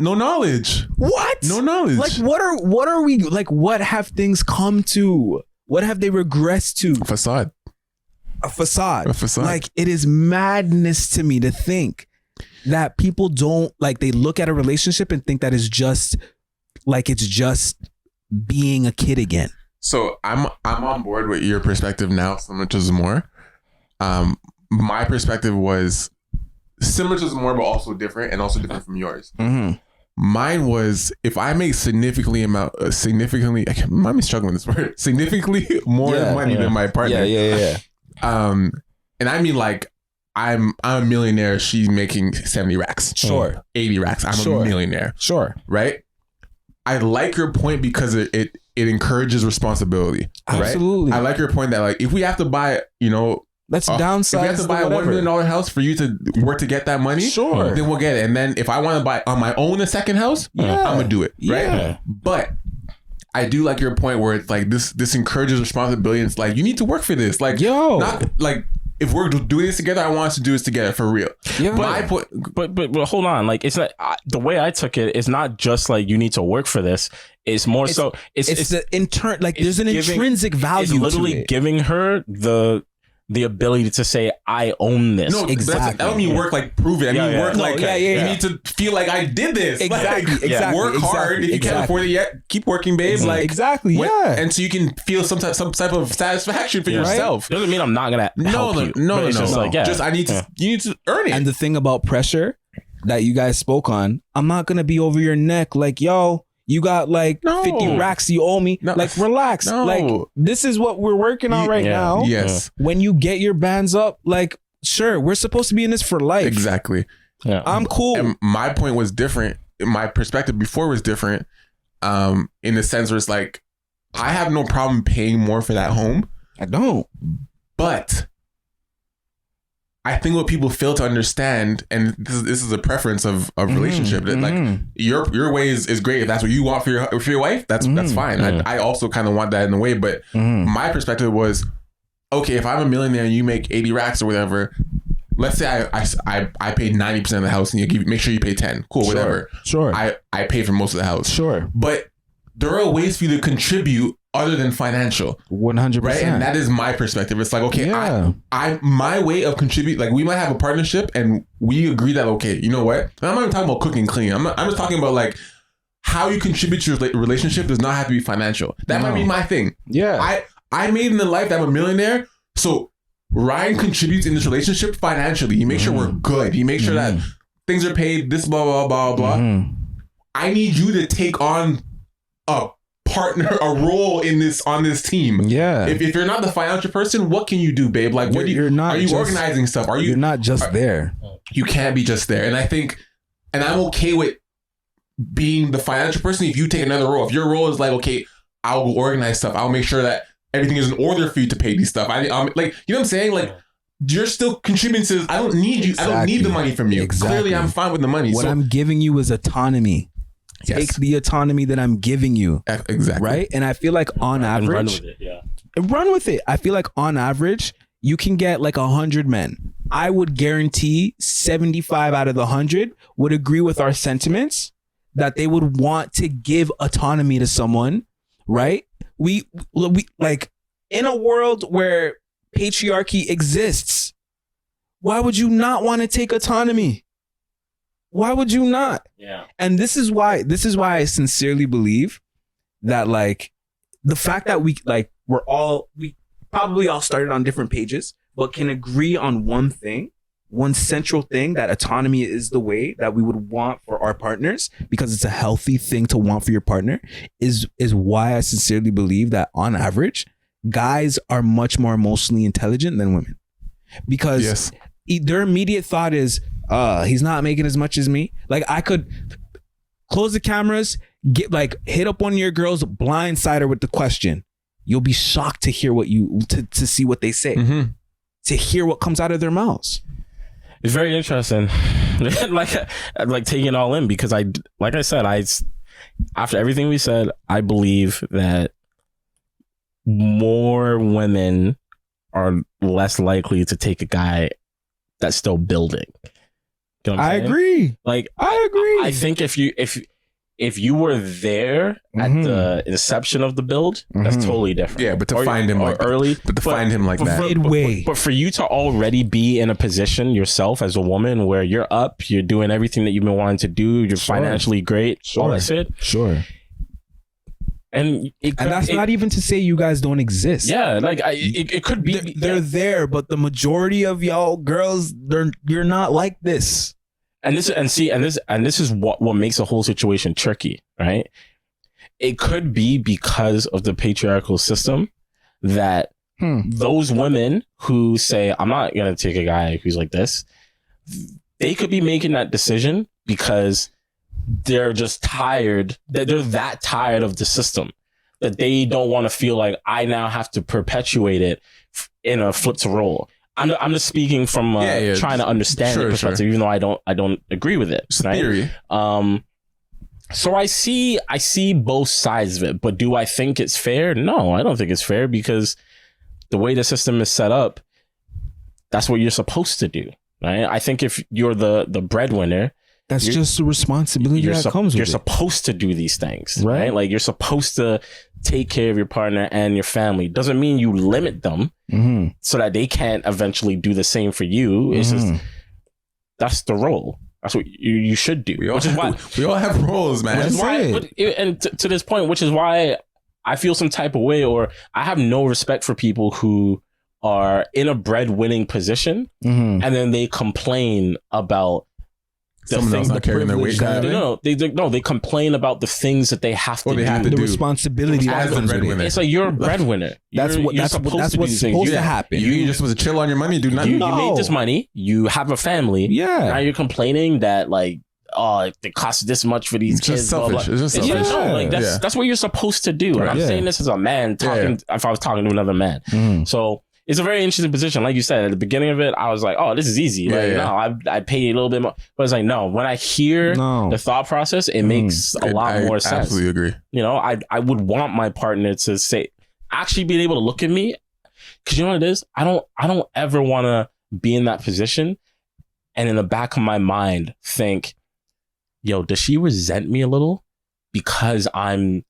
No knowledge. What? No knowledge. Like, what are we like? What have things come to? What have they regressed to? A facade. Like, it is madness to me to think that people don't, like, they look at a relationship and think that it's just being a kid again. So I'm on board with your perspective now, similar to Zamore. My perspective was similar to Zamore, but also different, and also different from yours. Mm-hmm. Mine was, if I make significantly, I can't, I'm struggling with this word, significantly more money than my partner. Yeah. And I mean, like, I'm a millionaire. She's making 70 racks. Sure. 80 racks. I'm a millionaire. Sure. Right? I like your point because it encourages responsibility. Absolutely. Right? I like your point that, like, if we have to buy, let's downsize. If we have to buy a $1 million house for you to work to get that money, sure, then we'll get it. And then if I want to buy on my own a second house, I'm gonna do it. Right? Yeah. But I do like your point where it's like this encourages responsibility. It's like, you need to work for this. Like, not like, if we're doing this together, I want us to do this together for real. Yeah. But hold on, like, it's not the way I took it. It's not just like you need to work for this. It's more so it's the intern. Like, there's an intrinsic value. It's literally giving her the ability to say, I own this. No, exactly. That don't mean work like prove it. I mean work like you need to feel like I did this. Exactly. Like, exactly. Work hard. If you can't afford it yet, keep working, babe. Like, exactly. And so you can feel some type of satisfaction for yourself. Doesn't mean I'm not gonna help you. No. It's just like, just you need to earn it. And the thing about pressure that you guys spoke on, I'm not gonna be over your neck like, yo, you got like 50 racks you owe me. Like, relax. Like, this is what we're working on right now. Yes. When you get your bands up, like, sure, we're supposed to be in this for life. Exactly. Yeah. I'm cool. And my point was different. My perspective before was different. In the sense where it's like, I have no problem paying more for that home. I don't. But I think what people fail to understand, and this is a preference of relationship, that like your way is great. If that's what you want for your wife, that's fine. I also kind of want that in a way, but my perspective was, okay, if I'm a millionaire and you make 80 racks or whatever, let's say I paid 90% of the house and you make sure you pay 10. Cool, whatever. Sure. I paid for most of the house. Sure. But there are ways for you to contribute other than financial. 100%. Right? And that is my perspective. It's like, okay, I my way of contribute, like, we might have a partnership and we agree that, okay, you know what? And I'm not even talking about cooking clean. I'm just talking about, like, how you contribute to your relationship does not have to be financial. That might be my thing. Yeah. I made in the life that I'm a millionaire. So Ryan contributes in this relationship financially. He makes sure we're good. He makes sure that things are paid, this blah, blah, blah, blah. I need you to take on a partner, a role in this, on this team. Yeah. If you're not the financial person, what can you do, babe? Like, what you're not are you just organizing stuff? You're not just there. You can't be just there. And I think, and I'm okay with being the financial person if you take another role. If your role is like, okay, I'll organize stuff. I'll make sure that everything is in order for you to pay these stuff. I'm like, you know what I'm saying? Like, you're still contributing to this. I don't need you. Exactly. I don't need the money from you. Exactly. Clearly, I'm fine with the money. What I'm giving you is autonomy. Yes. Take the autonomy that I'm giving you. Exactly. Right? And I feel like on average, run with it. Yeah. Run with it. I feel like on average, you can get like 100 men. I would guarantee 75 out of the 100 would agree with our sentiments that they would want to give autonomy to someone, right? We like, in a world where patriarchy exists, why would you not want to take autonomy? Why would you not? Yeah. And this is why I sincerely believe that, like, the fact that we probably all started on different pages, but can agree on one thing, one central thing, that autonomy is the way that we would want for our partners, because it's a healthy thing to want for your partner, is why I sincerely believe that on average, guys are much more emotionally intelligent than women. Because their immediate thought is, he's not making as much as me. Like, I could close the cameras, hit up one of your girls, blindside her with the question. You'll be shocked to hear to see what they say, to hear what comes out of their mouths. It's very interesting, like taking it all in, because after everything we said, I believe that more women are less likely to take a guy that's still building. You know what I'm saying? Agree. Like, I agree. I think if you were there at the inception of the build, that's totally different. Yeah, but to find him like early, find him like that midway. But for you to already be in a position yourself as a woman where you're up, you're doing everything that you've been wanting to do, you're financially great, all that shit. Sure. And that's not even to say you guys don't exist. Yeah, like it could be they're there, but the majority of y'all girls, you're not like this. And this is what makes the whole situation tricky, right? It could be because of the patriarchal system that those women who say, I'm not gonna take a guy who's like this, they could be making that decision because they're just tired. They're that tired of the system that they don't want to feel like I now have to perpetuate it in a flip to roll. I'm just speaking from trying to understand the perspective, even though I don't agree with it. Right? Theory. So I see both sides of it, but do I think it's fair? No, I don't think it's fair because the way the system is set up, that's what you're supposed to do. Right? I think if you're the breadwinner, that's just the responsibility that comes with it. You're supposed to do these things, right? Like you're supposed to take care of your partner and your family. Doesn't mean you limit them so that they can't eventually do the same for you. It's just, that's the role. That's what you should do. We all have roles, man. Which is why, and to this point, which is why I feel some type of way, or I have no respect for people who are in a breadwinning position and then they complain about someone else not carrying their weight. They complain about the things that they have to do. The responsibility as a breadwinner. It's like you're a breadwinner. That's what's supposed to happen. You just supposed to chill on your money, do nothing. You made this money. You have a family. Yeah. Now you're complaining that like, oh, it costs this much for these kids. Just selfish. Blah, blah. It's just selfish. That's what you're supposed to do. Right. I'm saying this as a man talking. If I was talking to another man, so. It's a very interesting position. Like you said, at the beginning of it, I was like, oh, this is easy. No, I pay a little bit more. But it's like, no, when I hear the thought process, it makes a lot more sense. I absolutely agree. You know, I would want my partner to say, actually being able to look at me. Cause you know what it is? I don't ever want to be in that position. And in the back of my mind think, yo, does she resent me a little because I'm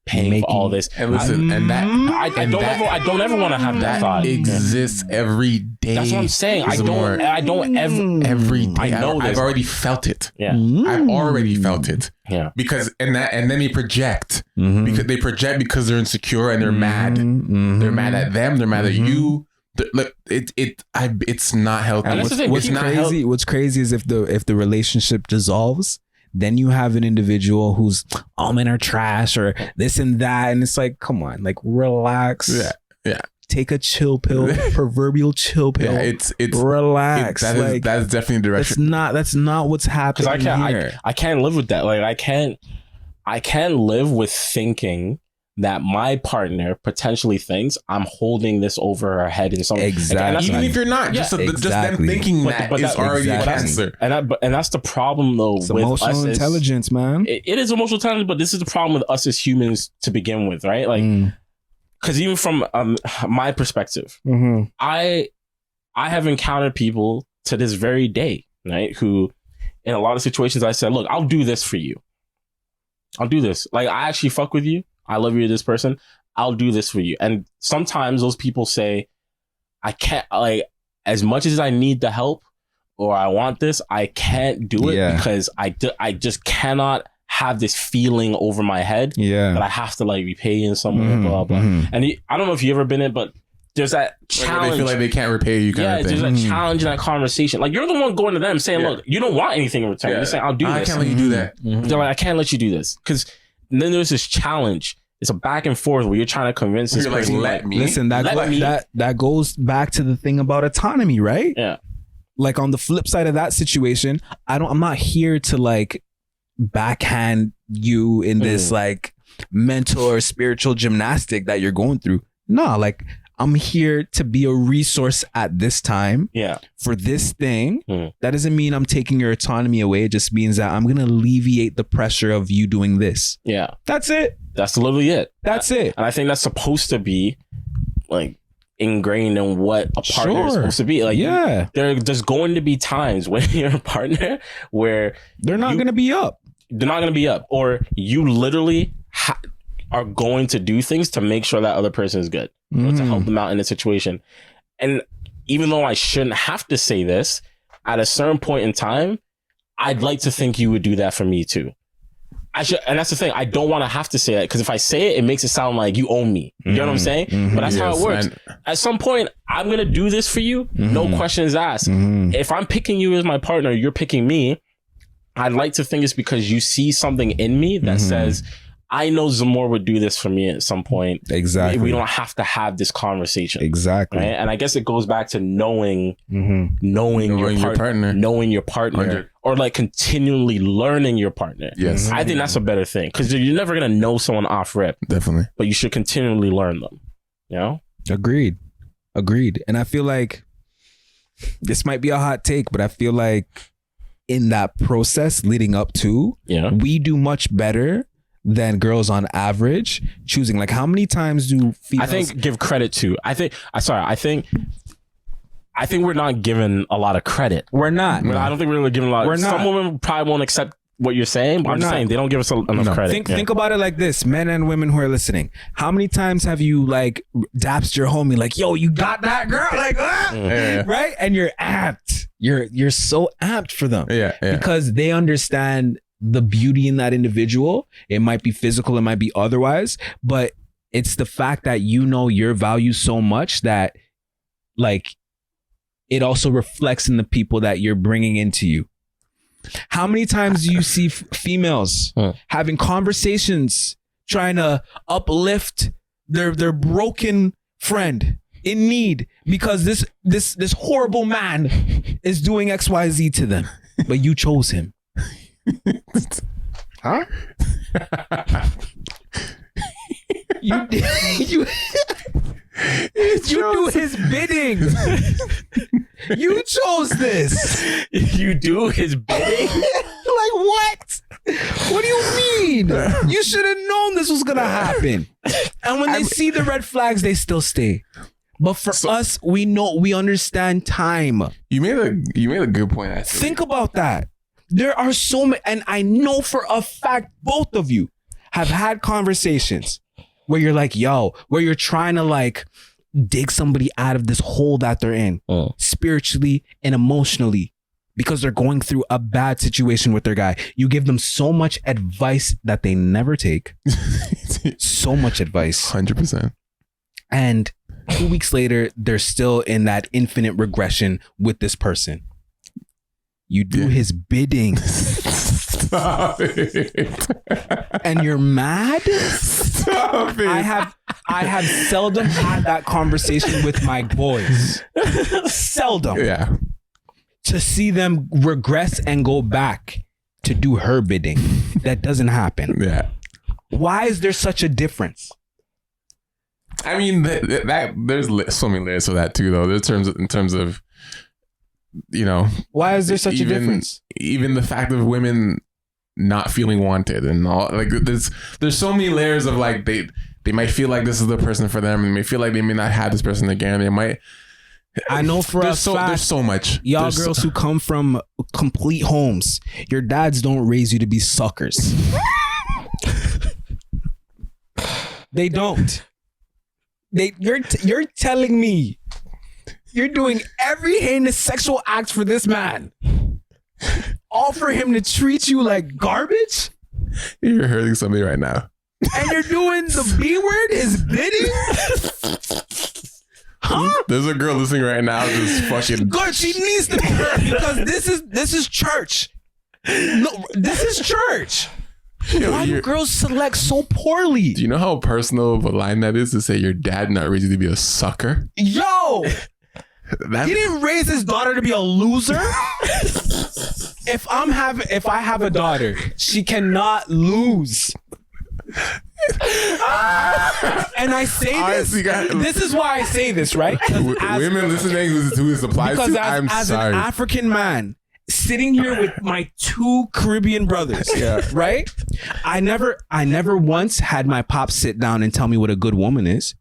paying for all this? And listen, I don't ever want to have that thought. Exists every day. That's what I'm saying. I don't ever every day. I know I've already felt it. Yeah. I've already felt it. Yeah. Because and then they project because they project because they're insecure and they're mad. They're mad at them. They're mad at you. Look, it's not healthy. What's crazy is if the relationship dissolves, then you have an individual who's all men are trash or this and that. And it's like, come on, like relax. Yeah. Take a chill pill, proverbial chill pill. Yeah, it's relax. That's definitely the direction. That's not what's happening here. I can't live with that. Like I can't live with thinking that my partner potentially thinks I'm holding this over her head in some exactly. Even if you're not, just them thinking that is already a cancer. And that's the problem though. It's with emotional intelligence, man. It is emotional intelligence, but this is the problem with us as humans to begin with, right? Like, because even from my perspective, I have encountered people to this very day, right, who in a lot of situations I said, look, I'll do this for you. I'll do this. Like, I actually fuck with you. I love you, this person. I'll do this for you. And sometimes those people say, I can't, like, as much as I need the help or I want this, I can't do it because I just cannot have this feeling over my head that I have to like repay in some way, blah, blah. And I don't know if you've ever been in, but there's that challenge. They feel like they can't repay you kind of thing. There's that challenge in that conversation. Like, you're the one going to them saying, look, you don't want anything in return. You're saying, I'll do this. I can't let you do that. They're like, I can't let you do this. Because then there's this challenge. It's a back and forth where you're trying to convince this person. Let me. Listen, that goes back to the thing about autonomy, right? Yeah. Like on the flip side of that situation, I'm not here to like backhand you in this like mental or spiritual gymnastic that you're going through. No, like I'm here to be a resource at this time for this thing. That doesn't mean I'm taking your autonomy away. It just means that I'm going to alleviate the pressure of you doing this. Yeah. That's it. That's literally it. That's it. And I think that's supposed to be like ingrained in what a partner is supposed to be. Like, there's going to be times when you're a partner where they're not going to be up. They're not going to be up. Or you literally are going to do things to make sure that other person is good. Or to help them out in a situation. And even though I shouldn't have to say this, at a certain point in time, I'd like to think you would do that for me too. and that's the thing. I don't want to have to say that because if I say it, it makes it sound like you own me. You know what I'm saying? But that's how it works. At some point, I'm going to do this for you. No questions asked. If I'm picking you as my partner, you're picking me. I'd like to think it's because you see something in me that says, I know Zamor would do this for me at some point. Exactly. We don't have to have this conversation. Exactly. Right? And I guess it goes back to knowing your partner, knowing your partner, or like continually learning your partner. Yes. I think that's a better thing because you're never going to know someone off rip. Definitely. But you should continually learn them. You know? Agreed. And I feel like this might be a hot take, but I feel like in that process leading up to, we do much better than girls on average choosing. Like, how many times do females... I think give credit to... I think we're not given a lot of credit. We're not. I don't think we're really given a lot. We're not. Some women probably won't accept what you're saying, but I'm just saying they don't give us enough credit. Think about it like this, men and women who are listening. How many times have you like dapped your homie like, yo, you got that girl? Like, right? And you're amped. You're so amped for them. Because they understand the beauty in that individual. It might be physical, it might be otherwise, but it's the fact that you know your value so much that like it also reflects in the people that you're bringing into you. How many times do you see females having conversations trying to uplift their broken friend in need because this horrible man is doing XYZ to them, but you chose him? Huh? You do his bidding. You chose this. You do his bidding? Like what? What do you mean? You should have known this was gonna happen. And when they see the red flags, they still stay. But for us, we understand time. You made a good point, actually. Think about that. There are so many, and I know for a fact both of you have had conversations where you're like, where you're trying to like dig somebody out of this hole that they're in spiritually and emotionally because they're going through a bad situation with their guy. You give them so much advice that they never take. So much advice. 100%. And 2 weeks later, they're still in that infinite regression with this person. You do his bidding. Stop it. And you're mad? Stop it. I have seldom had that conversation with my boys. Seldom. Yeah. To see them regress and go back to do her bidding. That doesn't happen. Yeah. Why is there such a difference? I mean, there's so many layers to that too, though. In terms of, you know, why is there such a difference? Even the fact of women not feeling wanted and all, like there's so many layers of like they might feel like this is the person for them, and they may feel like they may not have this person again. They might. I know for a fact, there's so much. Y'all girls who come from complete homes, your dads don't raise you to be suckers. They don't. You're telling me you're doing every heinous sexual act for this man, all for him to treat you like garbage? You're hurting somebody right now. And you're doing the B word, his bidding? Huh? There's a girl listening right now just fucking... Good, she needs to be hurt because this is church. No, this is church. Why do girls select so poorly? Do you know how personal of a line that is to say your dad not raised you to be a sucker? Yo! He didn't raise his daughter to be a loser. If I have a daughter, she cannot lose. And I say this. This is why I say this, right? Women listening to this applies to. I'm as sorry. An African man sitting here with my two Caribbean brothers, right? I never once had my pop sit down and tell me what a good woman is.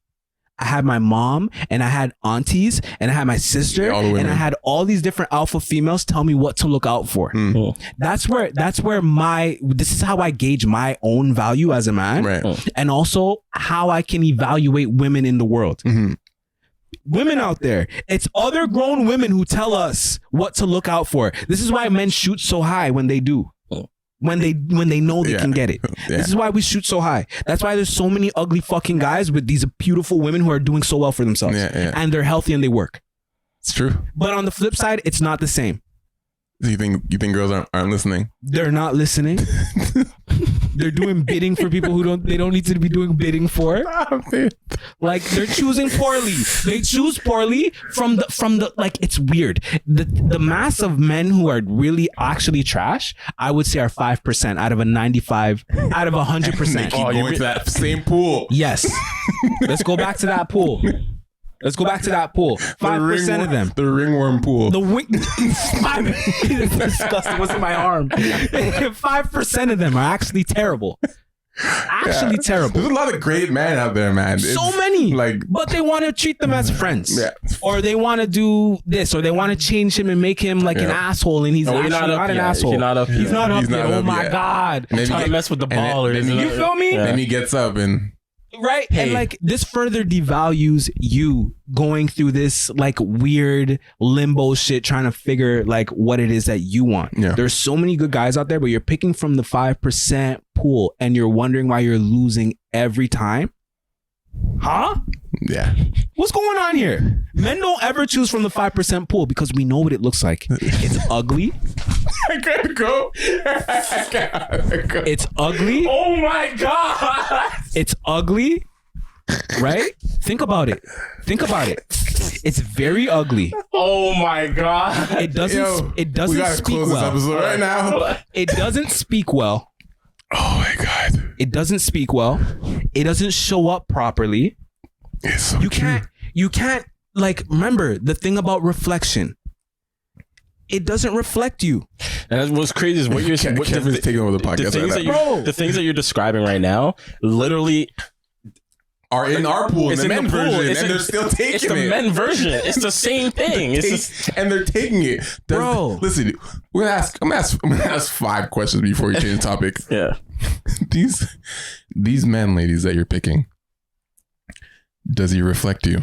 I had my mom and I had aunties and I had my sister and I had all these different alpha females tell me what to look out for. Mm. That's where this is how I gauge my own value as a man, right? And also how I can evaluate women in the world. Mm-hmm. Women out there, it's other grown women who tell us what to look out for. This is why men shoot so high when they do. when they know they can get it. Yeah. This is why we shoot so high. That's why there's so many ugly fucking guys with these beautiful women who are doing so well for themselves. And they're healthy and they work. It's true. But on the flip side, it's not the same. Do you think girls aren't listening? They're not listening. They're doing bidding for people who don't need to be doing bidding for. Like they're choosing poorly. They choose poorly from the like it's weird. The mass of men who are really actually trash, I would say are 5% out of a 95 out of 100%. Keep going to that same pool. Yes. Let's go back to that pool. 5% of them. The ringworm pool. The wing. It's disgusting. What's in my arm? 5% of them are actually terrible. Terrible. There's a lot of great men out there, man. So many. But they want to treat them as friends. Yeah. Or they want to do this, or they want to change him and make him like an asshole, and he's actually not an asshole. He's not up yet. He's not up yet. Oh my God. Trying to mess with the ballers. You feel me? Then he gets up and... Right? Hey. And like this further devalues you going through this like weird limbo shit trying to figure like what it is that you want. Yeah. There's so many good guys out there, but you're picking from the 5% pool and you're wondering why you're losing every time. Huh? Yeah. What's going on here? Men don't ever choose from the 5% pool because we know what it looks like. It's ugly. I gotta go. It's ugly. Oh my God. It's ugly. Right? Think about it. It's very ugly. Oh my God. It doesn't we gotta speak close well. this episode right now. It doesn't speak well. Oh my God. It doesn't speak well. It doesn't show up properly. It's so You can't like remember the thing about reflection. It doesn't reflect you. And that's what's crazy is what you're Kevin's taking over the podcast. The things that you're describing right now literally are in our pool, in the men version, and they're still taking it. It's the men version. It's the same thing. And they're taking it. Bro. Listen, I'm gonna ask 5 questions before we change the topic. Yeah. These men, ladies, that you're picking, does he reflect you?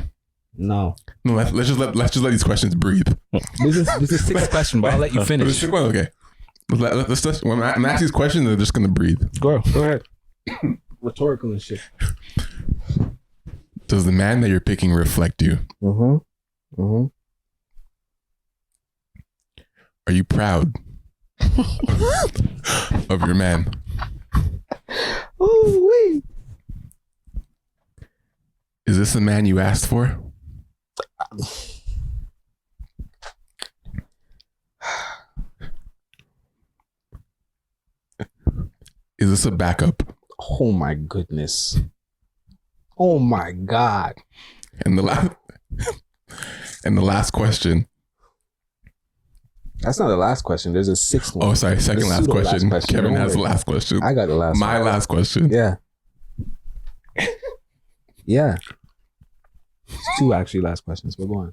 No. No, let's just let these questions breathe. This is 6th question, but I'll let you finish. Okay. Let's when I'm asking these questions, they're just gonna breathe. Go ahead. Rhetorical and shit. Does the man that you're picking reflect you? Are you proud of your man? Oh wait. Is this the man you asked for? Is this a backup? Oh my goodness. Oh my God. And the last question. That's not the last question. There's a 6th one. Oh, sorry. Second last question. Kevin has the last question. I got the last My one. last question. Yeah. Yeah. It's 2 actually last questions, but go on.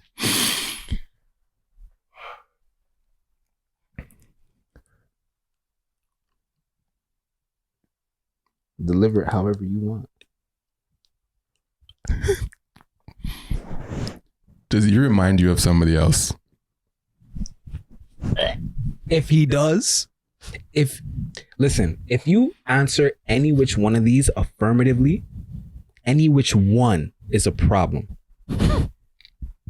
Deliver it however you want. Does he remind you of somebody else? If he does, if you answer any which one of these affirmatively, any which one is a problem.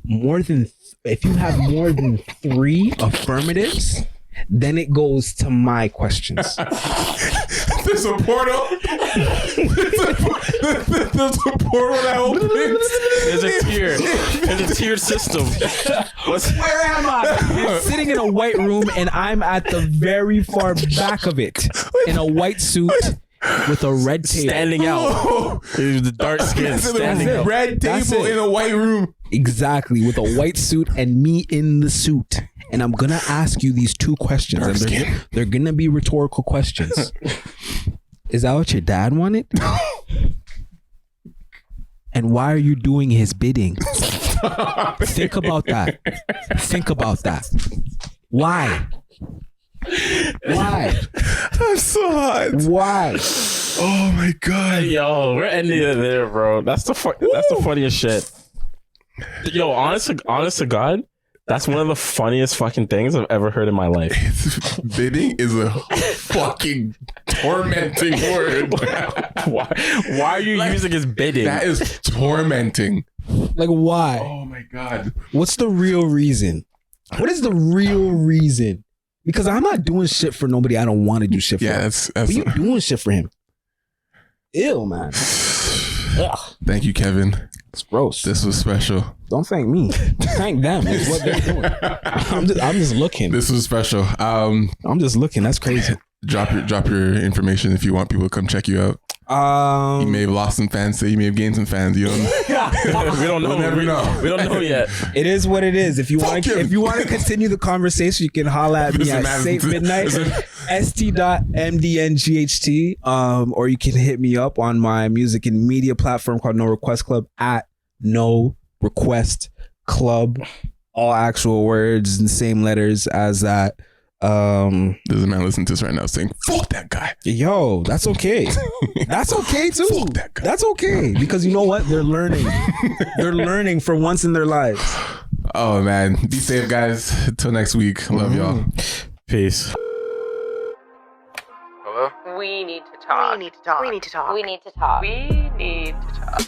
If you have more than 3 affirmatives, then it goes to my questions. There's a portal. There's a portal that opens. There's a tiered system. Where am I? I'm sitting in a white room and I'm at the very far back of it in a white suit with a red table. Standing out. The dark skin standing out. Red table in a white room. Exactly, with a white suit and me in the suit. And I'm going to ask you these 2 questions. And they're going to be rhetorical questions. Is that what your dad wanted? And why are you doing his bidding? Think about that. Think about that. Why? I'm so hot. Why? Oh my God. Yo, we're ending it there, bro. That's the funniest shit. Yo, honest to God, That's one of the funniest fucking things I've ever heard in my life. Bidding is a fucking tormenting word. Why are you using his bidding? That is tormenting. Like, why? Oh my God. What's the real reason? What is the real reason? Because I'm not doing shit for nobody I don't want to do shit for. Yeah, that's But you doing shit for him. Ew, man. Ugh. Thank you, Kevin. It's gross. This was special. Don't thank me. Thank them. It's what they're doing. I'm just looking. This was special. I'm just looking. That's crazy. Drop your information if you want people to come check you out. You may have lost some fans, you may have gained some fans. You don't know. We don't know. We'll never know. We don't know yet. It is what it is. If you want to continue the conversation, you can holla at me at Saint Midnight, st.mdnght, or you can hit me up on my music and media platform called No Request Club at No Request Club. All actual words and same letters as that. There's a man listening to this right now saying, fuck that guy. Yo, that's okay. That's okay too. Fuck that guy. That's okay. Because you know what? They're learning. They're learning for once in their lives. Oh man. Be safe, guys. Until next week. Love y'all. Peace. Hello? We need to talk. We need to talk. We need to talk. We need to talk. We need to talk.